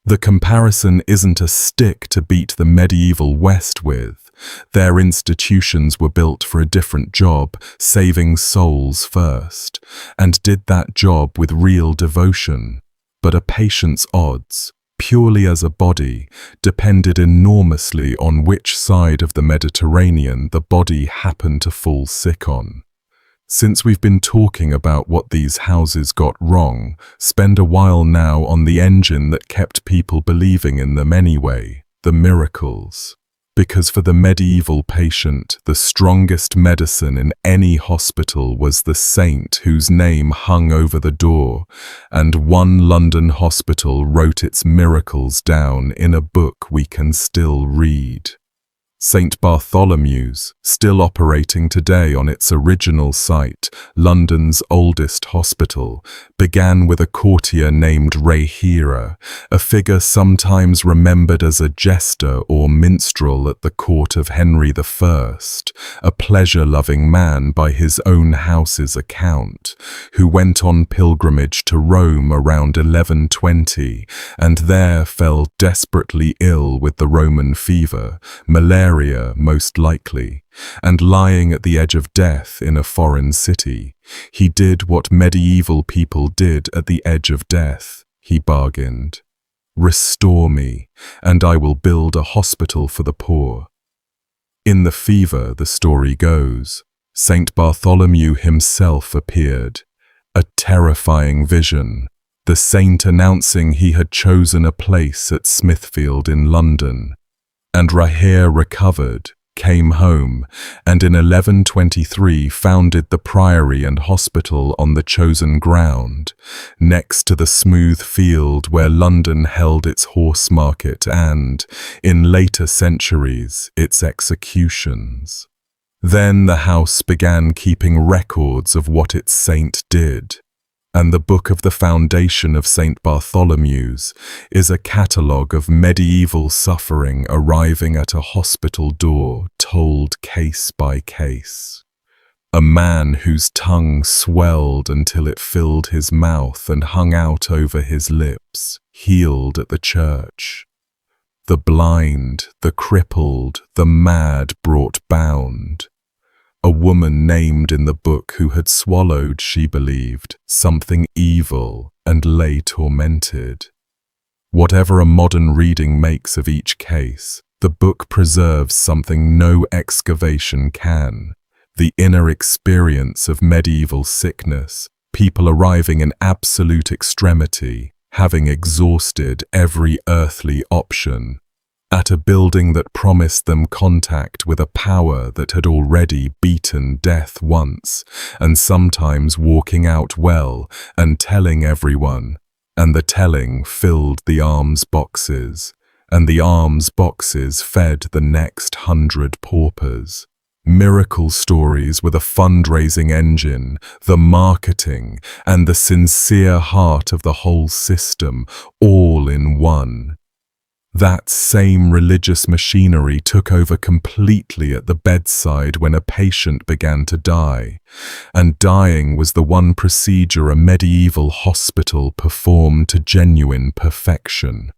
The comparison isn't a stick to beat the medieval West with. Their institutions were built for a different job, saving souls first, and did that job with real devotion. But a patient's odds, purely as a body, depended enormously on which side of the Mediterranean the body happened to fall sick on. Since we've been talking about what these houses got wrong, spend a while now on the engine that kept people believing in them anyway, the miracles. Because for the medieval patient, the strongest medicine in any hospital was the saint whose name hung over the door, and one London hospital wrote its miracles down in a book we can still read. St. Bartholomew's, still operating today on its original site, London's oldest hospital, began with a courtier named Rehira, a figure sometimes remembered as a jester or minstrel at the court of Henry I, a pleasure-loving man by his own house's account, who went on pilgrimage to Rome around 1120, and there fell desperately ill with the Roman fever, malaria most likely, and lying at the edge of death in a foreign city, he did what medieval people did at the edge of death. He bargained, "Restore me, and I will build a hospital for the poor." In the fever, the story goes, St. Bartholomew himself appeared, a terrifying vision, the saint announcing he had chosen a place at Smithfield in London. And Rahir recovered, came home, and in 1123 founded the priory and hospital on the chosen ground, next to the smooth field where London held its horse market and, in later centuries, its executions. Then the house began keeping records of what its saint did. And the Book of the Foundation of St. Bartholomew's is a catalogue of medieval suffering arriving at a hospital door, told case by case. A man whose tongue swelled until it filled his mouth and hung out over his lips, healed at the church. the blind, the crippled, the mad brought bound. A woman named in the book who had swallowed, she believed, something evil and lay tormented. Whatever a modern reading makes of each case, the book preserves something no excavation can: the inner experience of medieval sickness, people arriving in absolute extremity, having exhausted every earthly option, at a building that promised them contact with a power that had already beaten death once, and sometimes walking out well and telling everyone, and the telling filled the alms boxes, and the alms boxes fed the next 100 paupers. Miracle stories with a fundraising engine, the marketing, and the sincere heart of the whole system, all in one. That same religious machinery took over completely at the bedside when a patient began to die, and dying was the one procedure a medieval hospital performed to genuine perfection.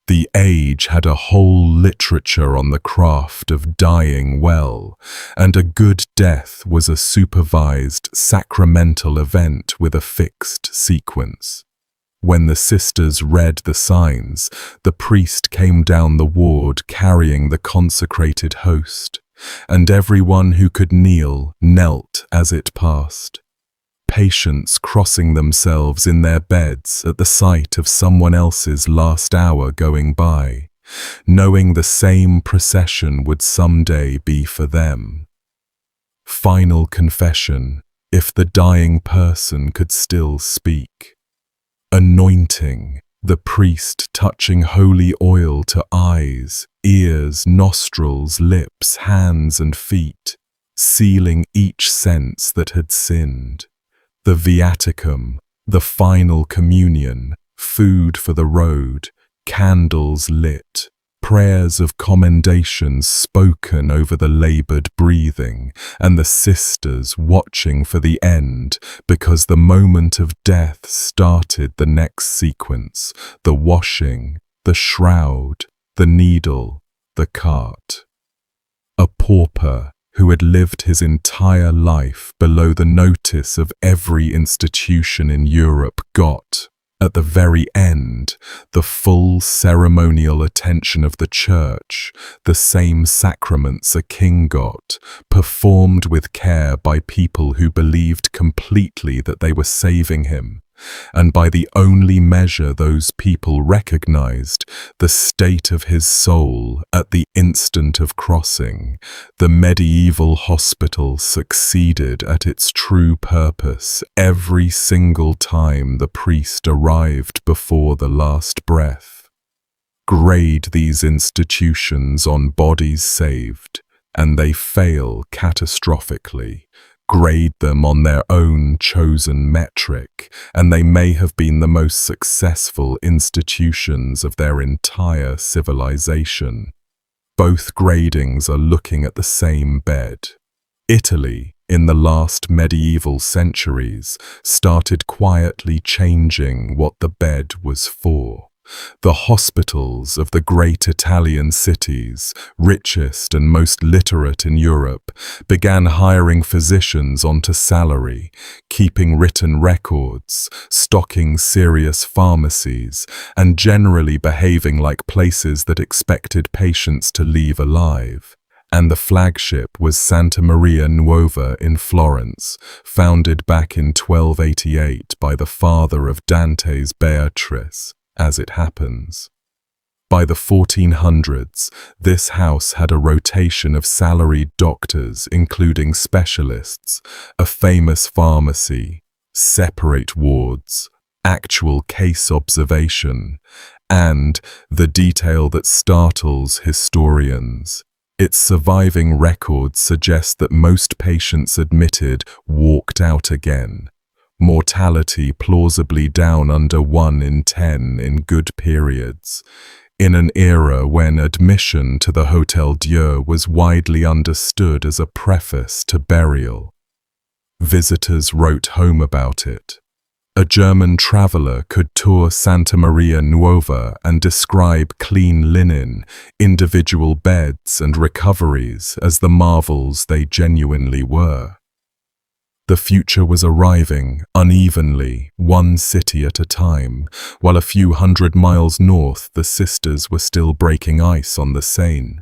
The age had a whole literature on the craft of dying well, and a good death was a supervised, sacramental event with a fixed sequence. When the sisters read the signs, the priest came down the ward carrying the consecrated host, and everyone who could kneel knelt as it passed. Patients crossing themselves in their beds at the sight of someone else's last hour going by, knowing the same procession would someday be for them. Final confession, if the dying person could still speak. Anointing, the priest touching holy oil to eyes, ears, nostrils, lips, hands and feet, sealing each sense that had sinned. The viaticum, the final communion, food for the road, candles lit, prayers of commendation spoken over the labored breathing, and the sisters watching for the end, because the moment of death started the next sequence: the washing, the shroud, the needle, the cart. A pauper who had lived his entire life below the notice of every institution in Europe got, at the very end, the full ceremonial attention of the church, the same sacraments a king got, performed with care by people who believed completely that they were saving him, and by the only measure those people recognized, the state of his soul at the instant of crossing. The medieval hospital succeeded at its true purpose every single time the priest arrived before the last breath. Grade these institutions on bodies saved, and they fail catastrophically. Grade them on their own chosen metric, and they may have been the most successful institutions of their entire civilization. Both gradings are looking at the same bed. Italy, in the last medieval centuries, started quietly changing what the bed was for. The hospitals of the great Italian cities, richest and most literate in Europe, began hiring physicians onto salary, keeping written records, stocking serious pharmacies, and generally behaving like places that expected patients to leave alive. And the flagship was Santa Maria Nuova in Florence, founded back in 1288 by the father of Dante's Beatrice, as it happens. By the 1400s, this house had a rotation of salaried doctors, including specialists, a famous pharmacy, separate wards, actual case observation, and the detail that startles historians. Its surviving records suggest that most patients admitted walked out again. Mortality plausibly down under 1 in 10 in good periods, in an era when admission to the Hôtel-Dieu was widely understood as a preface to burial. Visitors wrote home about it. A German traveler could tour Santa Maria Nuova and describe clean linen, individual beds and recoveries as the marvels they genuinely were. The future was arriving, unevenly, one city at a time, while a few hundred miles north the sisters were still breaking ice on the Seine.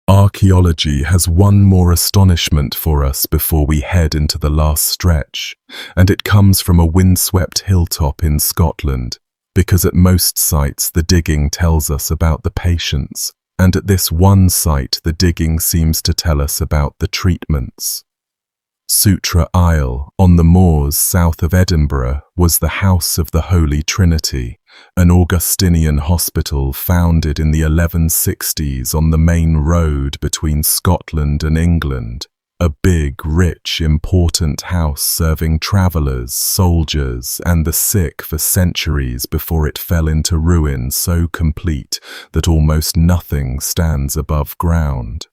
Archaeology has one more astonishment for us before we head into the last stretch, and it comes from a windswept hilltop in Scotland, because at most sites the digging tells us about the patients, and at this one site the digging seems to tell us about the treatments. Sutra Isle, on the moors south of Edinburgh, was the House of the Holy Trinity, an Augustinian hospital founded in the 1160s on the main road between Scotland and England. A big, rich, important house serving travellers, soldiers, and the sick for centuries before it fell into ruin so complete that almost nothing stands above ground.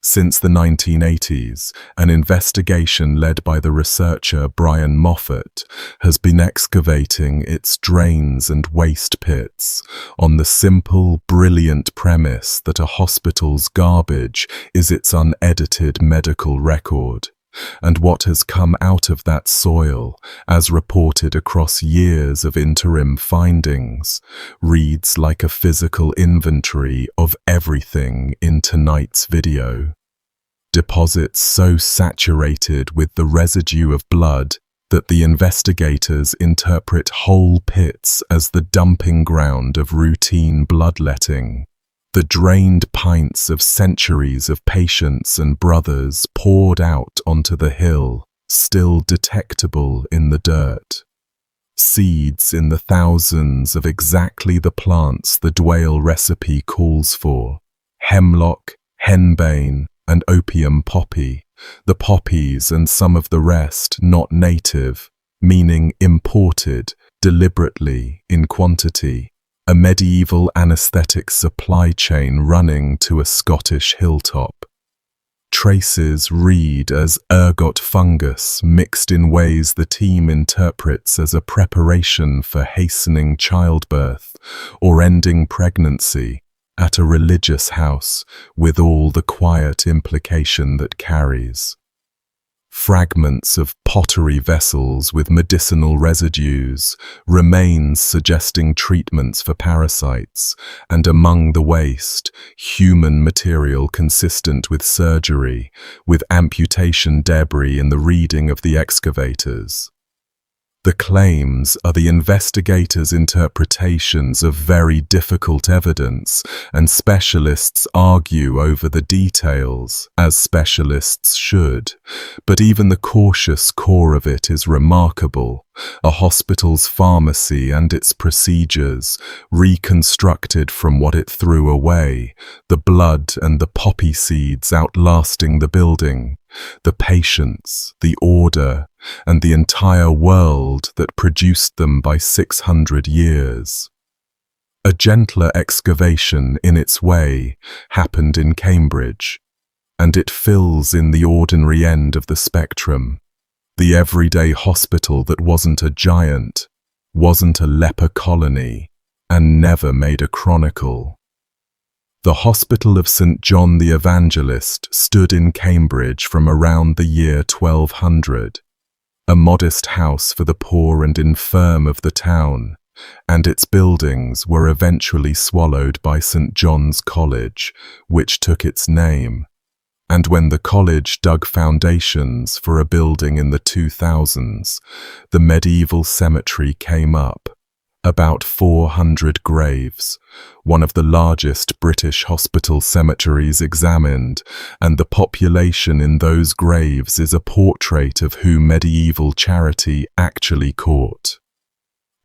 Since the 1980s, an investigation led by the researcher Brian Moffat has been excavating its drains and waste pits on the simple, brilliant premise that a hospital's garbage is its unedited medical record. And what has come out of that soil, as reported across years of interim findings, reads like a physical inventory of everything in tonight's video. Deposits so saturated with the residue of blood that the investigators interpret whole pits as the dumping ground of routine bloodletting. The drained pints of centuries of patients and brothers poured out onto the hill, still detectable in the dirt. Seeds in the thousands of exactly the plants the Dwale recipe calls for: hemlock, henbane, and opium poppy, the poppies and some of the rest not native, meaning imported, deliberately, in quantity. A medieval anesthetic supply chain running to a Scottish hilltop. Traces read as ergot fungus mixed in ways the team interprets as a preparation for hastening childbirth or ending pregnancy at a religious house, with all the quiet implication that carries. Fragments of pottery vessels with medicinal residues, remains suggesting treatments for parasites, and among the waste, human material consistent with surgery, with amputation debris in the reading of the excavators. The claims are the investigators' interpretations of very difficult evidence, and specialists argue over the details, as specialists should. But even the cautious core of it is remarkable. A hospital's pharmacy and its procedures, reconstructed from what it threw away, the blood and the poppy seeds outlasting the building, the patients, the order, and the entire world that produced them by 600 years. A gentler excavation in its way happened in Cambridge, and it fills in the ordinary end of the spectrum. The everyday hospital that wasn't a giant, wasn't a leper colony, and never made a chronicle. The Hospital of St. John the Evangelist stood in Cambridge from around the year 1200, a modest house for the poor and infirm of the town, and its buildings were eventually swallowed by St. John's College, which took its name. And when the college dug foundations for a building in the 2000s, the medieval cemetery came up. About 400 graves, one of the largest British hospital cemeteries examined, and the population in those graves is a portrait of who medieval charity actually caught.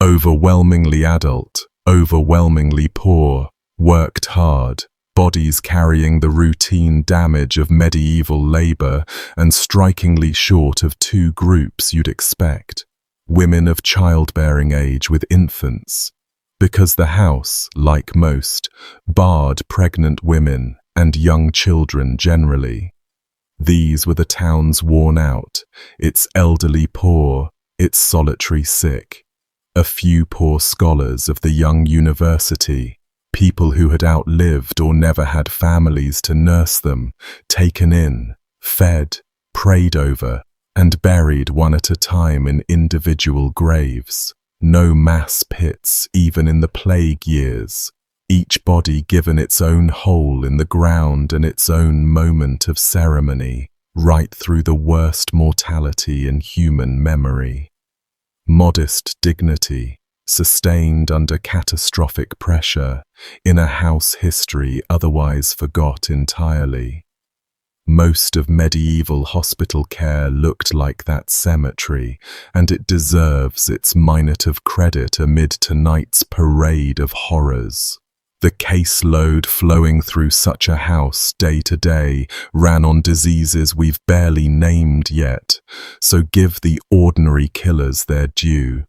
Overwhelmingly adult, overwhelmingly poor, worked hard, bodies carrying the routine damage of medieval labour and strikingly short of two groups you'd expect. Women of childbearing age with infants, because the house, like most, barred pregnant women and young children generally. These were the town's worn out, its elderly poor, its solitary sick. A few poor scholars of the young university, people who had outlived or never had families to nurse them, taken in, fed, prayed over, and buried one at a time in individual graves. No mass pits, even in the plague years. Each body given its own hole in the ground and its own moment of ceremony, right through the worst mortality in human memory. Modest dignity, sustained under catastrophic pressure, in a house history otherwise forgot entirely. Most of medieval hospital care looked like that cemetery, and it deserves its minute of credit amid tonight's parade of horrors. The caseload flowing through such a house day to day ran on diseases we've barely named yet, so give the ordinary killers their due.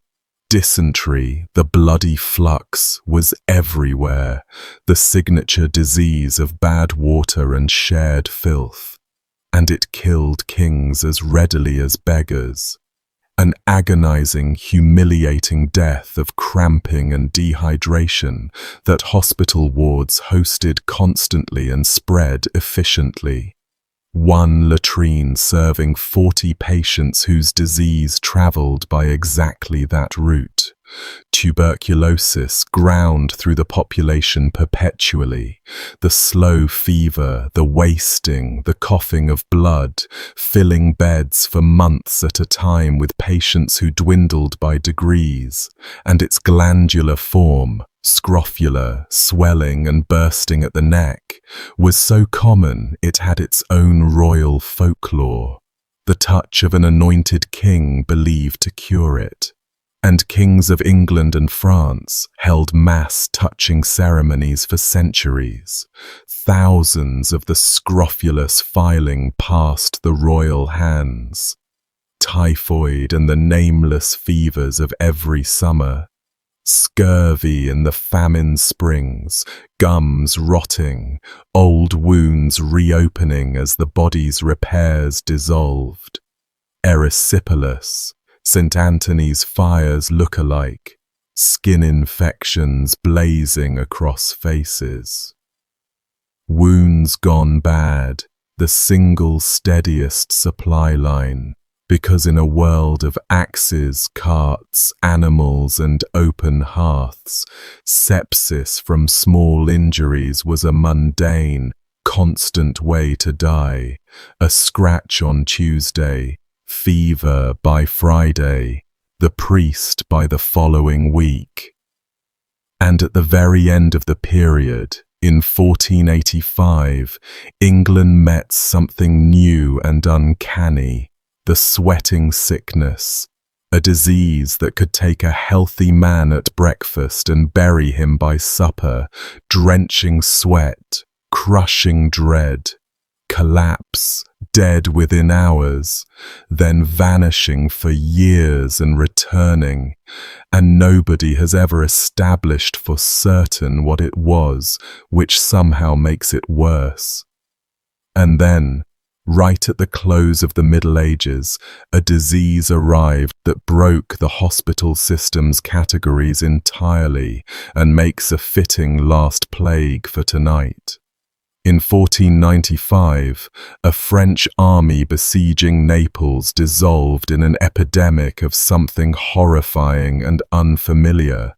Dysentery, the bloody flux, was everywhere, the signature disease of bad water and shared filth. And it killed kings as readily as beggars. An agonizing, humiliating death of cramping and dehydration that hospital wards hosted constantly and spread efficiently. One latrine serving 40 patients whose disease traveled by exactly that route. Tuberculosis ground through the population perpetually. The slow fever, the wasting, the coughing of blood, filling beds for months at a time with patients who dwindled by degrees, and its glandular form, scrofula, swelling and bursting at the neck, was so common it had its own royal folklore, the touch of an anointed king believed to cure it. And kings of England and France held mass-touching ceremonies for centuries. Thousands of the scrofulous filing passed the royal hands. Typhoid and the nameless fevers of every summer. Scurvy in the famine springs, gums rotting, old wounds reopening as the body's repairs dissolved. Erysipelas, St. Anthony's fires look-alike, skin infections blazing across faces. Wounds gone bad, the single steadiest supply line, because in a world of axes, carts, animals and open hearths, sepsis from small injuries was a mundane, constant way to die. A scratch on Tuesday, fever by Friday, the priest by the following week. And at the very end of the period, in 1485, England met something new and uncanny, the sweating sickness, a disease that could take a healthy man at breakfast and bury him by supper, drenching sweat, crushing dread, collapse, dead within hours, then vanishing for years and returning, and nobody has ever established for certain what it was, which somehow makes it worse. And then, right at the close of the Middle Ages, a disease arrived that broke the hospital system's categories entirely and makes a fitting last plague for tonight. In 1495, a French army besieging Naples dissolved in an epidemic of something horrifying and unfamiliar,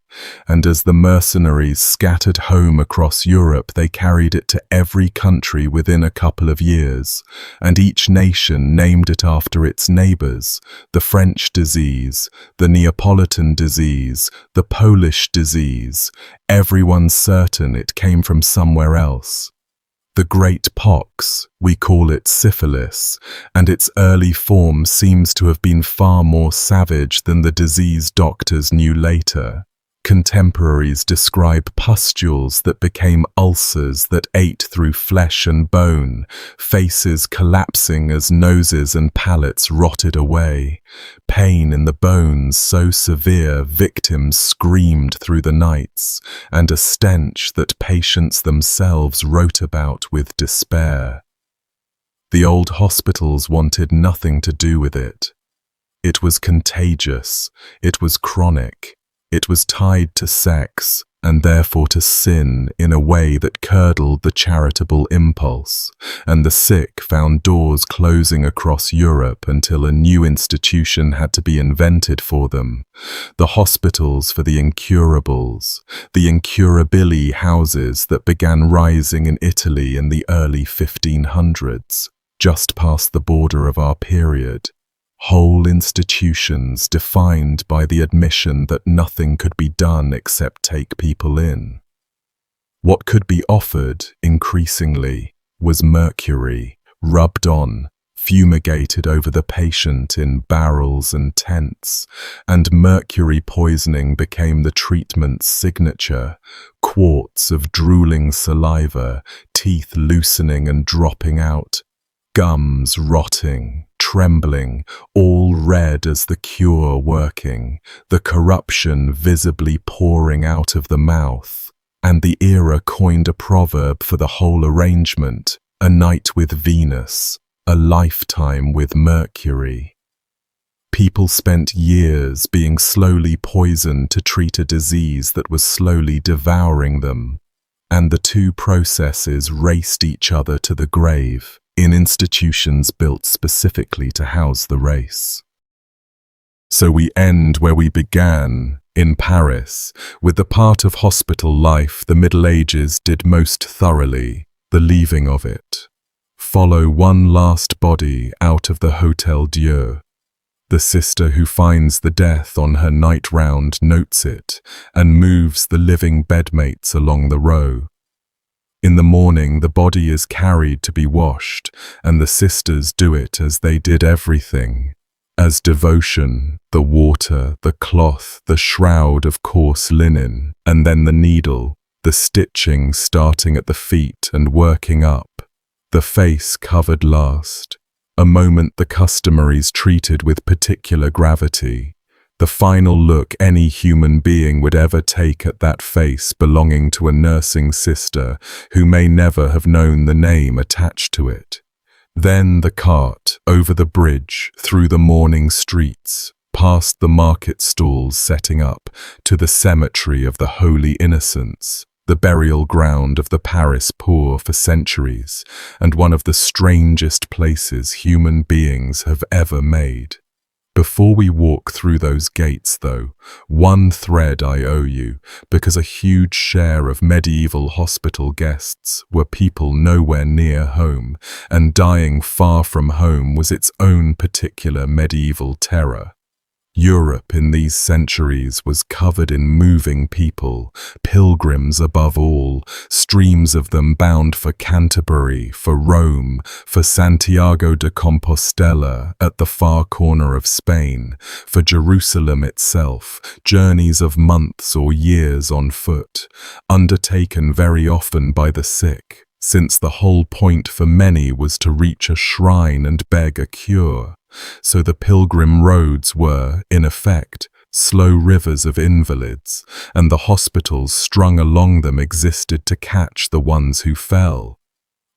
and as the mercenaries scattered home across Europe, they carried it to every country within a couple of years, and each nation named it after its neighbors: the French disease, the Neapolitan disease, the Polish disease, everyone certain it came from somewhere else. The Great Pox, we call it syphilis, and its early form seems to have been far more savage than the disease doctors knew later. Contemporaries describe pustules that became ulcers that ate through flesh and bone, faces collapsing as noses and palates rotted away, pain in the bones so severe victims screamed through the nights, and a stench that patients themselves wrote about with despair. The old hospitals wanted nothing to do with it. It was contagious, it was chronic, it was tied to sex, and therefore to sin in a way that curdled the charitable impulse, and the sick found doors closing across Europe until a new institution had to be invented for them. The hospitals for the incurables, the incurabili houses that began rising in Italy in the early 1500s, just past the border of our period. Whole institutions defined by the admission that nothing could be done except take people in. What could be offered, increasingly, was mercury, rubbed on, fumigated over the patient in barrels and tents, and mercury poisoning became the treatment's signature, quarts of drooling saliva, teeth loosening and dropping out, gums rotting, trembling, all red as the cure working, the corruption visibly pouring out of the mouth, and the era coined a proverb for the whole arrangement: a night with Venus, a lifetime with Mercury. People spent years being slowly poisoned to treat a disease that was slowly devouring them, and the two processes raced each other to the grave in institutions built specifically to house the race. So we end where we began, in Paris, with the part of hospital life the Middle Ages did most thoroughly, the leaving of it. Follow one last body out of the Hôtel-Dieu. The sister who finds the death on her night round notes it and moves the living bedmates along the row. In the morning the body is carried to be washed, and the sisters do it as they did everything, as devotion, the water, the cloth, the shroud of coarse linen, and then the needle, the stitching starting at the feet and working up, the face covered last, a moment the customaries treated with particular gravity, the final look any human being would ever take at that face belonging to a nursing sister who may never have known the name attached to it. Then the cart, over the bridge, through the morning streets, past the market stalls setting up, to the cemetery of the Holy Innocents, the burial ground of the Paris poor for centuries, and one of the strangest places human beings have ever made. Before we walk through those gates, though, one thread I owe you, because a huge share of medieval hospital guests were people nowhere near home, and dying far from home was its own particular medieval terror. Europe in these centuries was covered in moving people, pilgrims above all, streams of them bound for Canterbury, for Rome, for Santiago de Compostela at the far corner of Spain, for Jerusalem itself, journeys of months or years on foot, undertaken very often by the sick, since the whole point for many was to reach a shrine and beg a cure. So the pilgrim roads were, in effect, slow rivers of invalids, and the hospitals strung along them existed to catch the ones who fell.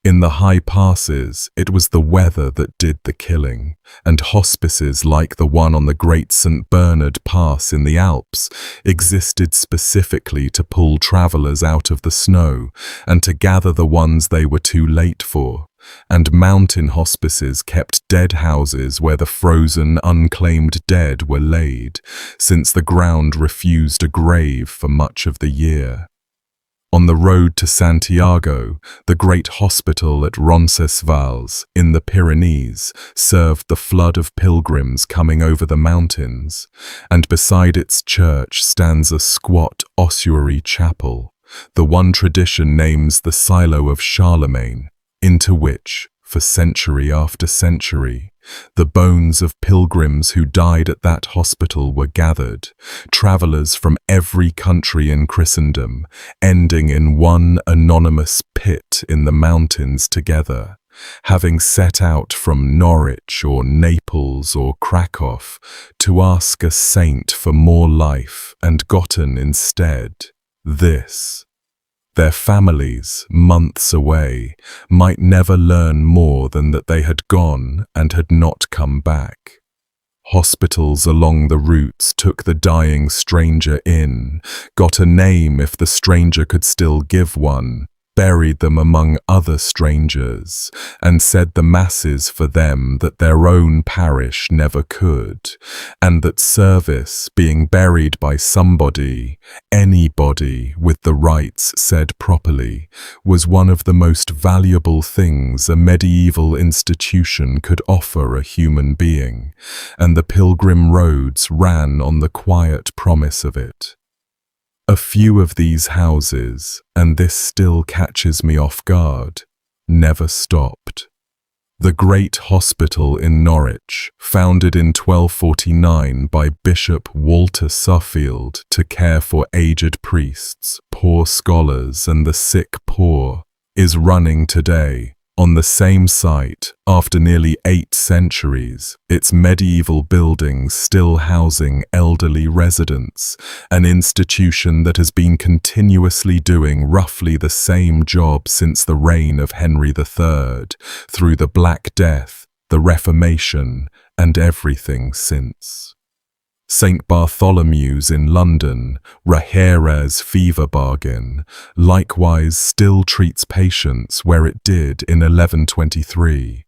In the high passes, it was the weather that did the killing, and hospices like the one on the Great St. Bernard Pass in the Alps existed specifically to pull travellers out of the snow and to gather the ones they were too late for. And mountain hospices kept dead houses where the frozen, unclaimed dead were laid, since the ground refused a grave for much of the year. On the road to Santiago, the great hospital at Roncesvalles, in the Pyrenees, served the flood of pilgrims coming over the mountains, and beside its church stands a squat ossuary chapel. The one tradition names the Silo of Charlemagne, into which, for century after century, the bones of pilgrims who died at that hospital were gathered, travellers from every country in Christendom, ending in one anonymous pit in the mountains together, having set out from Norwich or Naples or Krakow to ask a saint for more life and gotten instead this. Their families, months away, might never learn more than that they had gone and had not come back. Hospitals along the routes took the dying stranger in, got a name if the stranger could still give one, buried them among other strangers, and said the masses for them that their own parish never could, and that service, being buried by somebody, anybody with the rites said properly, was one of the most valuable things a medieval institution could offer a human being, and the pilgrim roads ran on the quiet promise of it. A few of these houses, and this still catches me off guard, never stopped. The Great Hospital in Norwich, founded in 1249 by Bishop Walter Suffield to care for aged priests, poor scholars and the sick poor, is running today. On the same site, after nearly 8 centuries, its medieval buildings still housing elderly residents, an institution that has been continuously doing roughly the same job since the reign of Henry III, through the Black Death, the Reformation, and everything since. St. Bartholomew's in London, Rahere's fever bargain, likewise still treats patients where it did in 1123.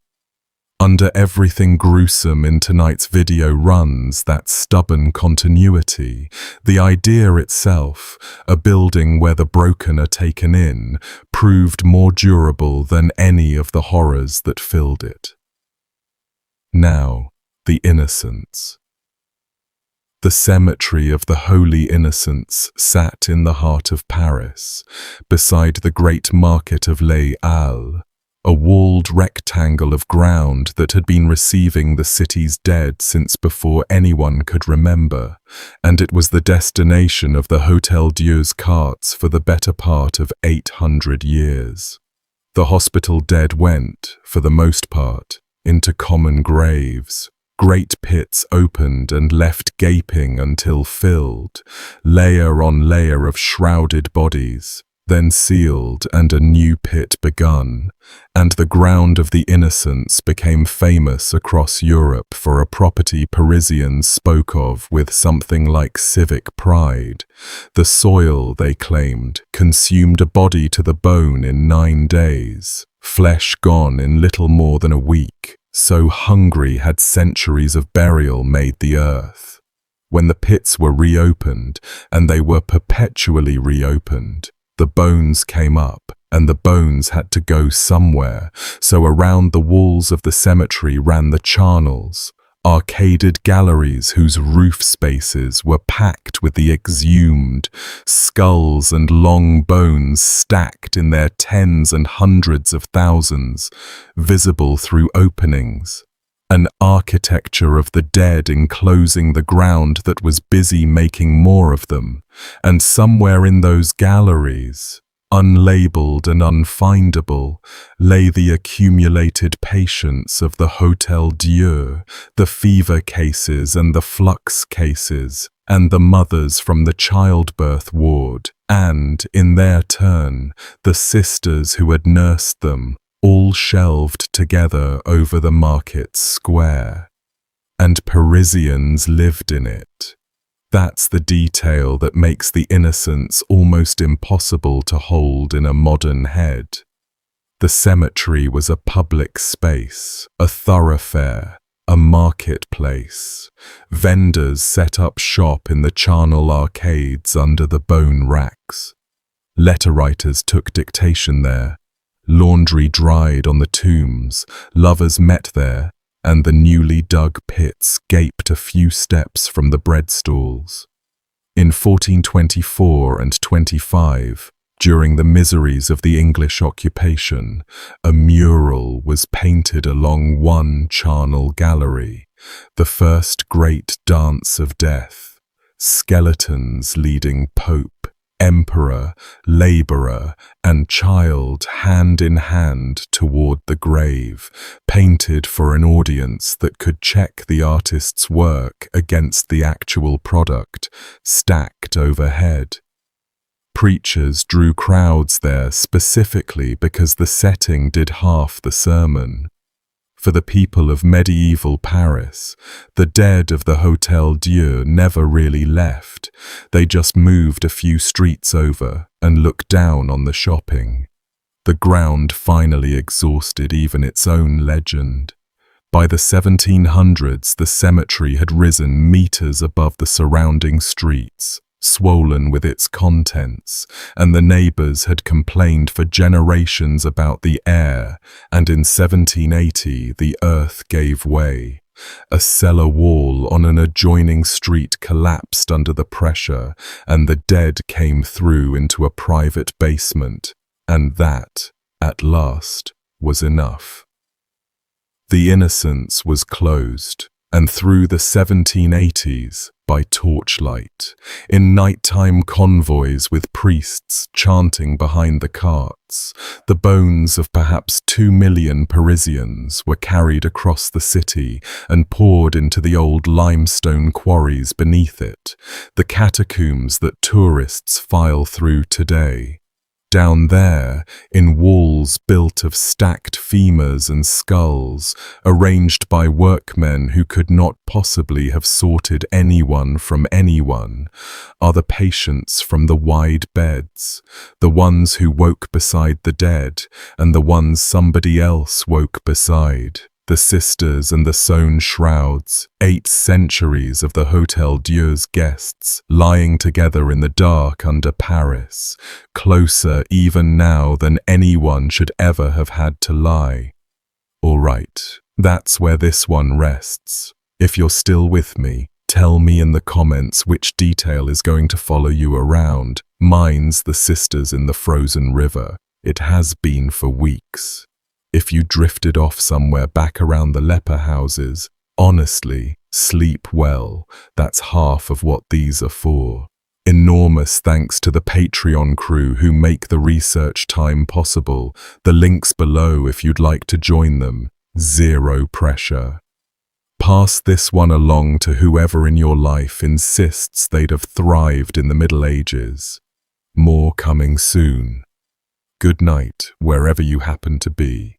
Under everything gruesome in tonight's video runs that stubborn continuity, the idea itself, a building where the broken are taken in, proved more durable than any of the horrors that filled it. Now, the Innocents. The cemetery of the Holy Innocents sat in the heart of Paris, beside the great market of Les Halles, a walled rectangle of ground that had been receiving the city's dead since before anyone could remember, and it was the destination of the Hôtel-Dieu's carts for the better part of 800 years. The hospital dead went, for the most part, into common graves. Great pits opened and left gaping until filled, layer on layer of shrouded bodies, then sealed and a new pit begun, and the ground of the Innocents became famous across Europe for a property Parisians spoke of with something like civic pride. The soil, they claimed, consumed a body to the bone in 9 days, flesh gone in little more than a week. So hungry had centuries of burial made the earth. When the pits were reopened, and they were perpetually reopened, the bones came up, and the bones had to go somewhere, so around the walls of the cemetery ran the charnels, arcaded galleries whose roof spaces were packed with the exhumed, skulls and long bones stacked in their tens and hundreds of thousands, visible through openings. An architecture of the dead enclosing the ground that was busy making more of them, and somewhere in those galleries, unlabeled and unfindable, lay the accumulated patients of the Hôtel-Dieu, the fever cases and the flux cases, and the mothers from the childbirth ward, and, in their turn, the sisters who had nursed them, all shelved together over the market square. And Parisians lived in it. That's the detail that makes the Innocents almost impossible to hold in a modern head. The cemetery was a public space, a thoroughfare, a marketplace. Vendors set up shop in the charnel arcades under the bone racks. Letter writers took dictation there. Laundry dried on the tombs, lovers met there, and the newly dug pits gaped a few steps from the bread stalls. In 1424 and 25, during the miseries of the English occupation, a mural was painted along one charnel gallery, the first great dance of death, skeletons leading pope, emperor, laborer, and child hand in hand toward the grave, painted for an audience that could check the artist's work against the actual product, stacked overhead. Preachers drew crowds there specifically because the setting did half the sermon. For For the people of medieval Paris, the dead of the Hôtel-Dieu never really left. They just moved a few streets over and looked down on the shopping. The ground finally exhausted even its own legend. By the 1700s, the cemetery had risen meters above the surrounding streets, swollen with its contents, and the neighbors had complained for generations about the air, and in 1780 the earth gave way. A cellar wall on an adjoining street collapsed under the pressure, and the dead came through into a private basement, and that, at last, was enough. The Innocence was closed, and through the 1780s, by torchlight, in nighttime convoys with priests chanting behind the carts, the bones of perhaps 2 million Parisians were carried across the city and poured into the old limestone quarries beneath it, the catacombs that tourists file through today. Down there, in walls built of stacked femurs and skulls, arranged by workmen who could not possibly have sorted anyone from anyone, are the patients from the wide beds, the ones who woke beside the dead, and the ones somebody else woke beside. The sisters and the sewn shrouds, 8 centuries of the Hôtel-Dieu's guests, lying together in the dark under Paris, closer even now than anyone should ever have had to lie. All right, that's where this one rests. If you're still with me, tell me in the comments which detail is going to follow you around. Mine's the sisters in the frozen river. It has been for weeks. If you drifted off somewhere back around the leper houses, honestly, sleep well. That's half of what these are for. Enormous thanks to the Patreon crew who make the research time possible. The link's below if you'd like to join them. Zero pressure. Pass this one along to whoever in your life insists they'd have thrived in the Middle Ages. More coming soon. Good night, wherever you happen to be.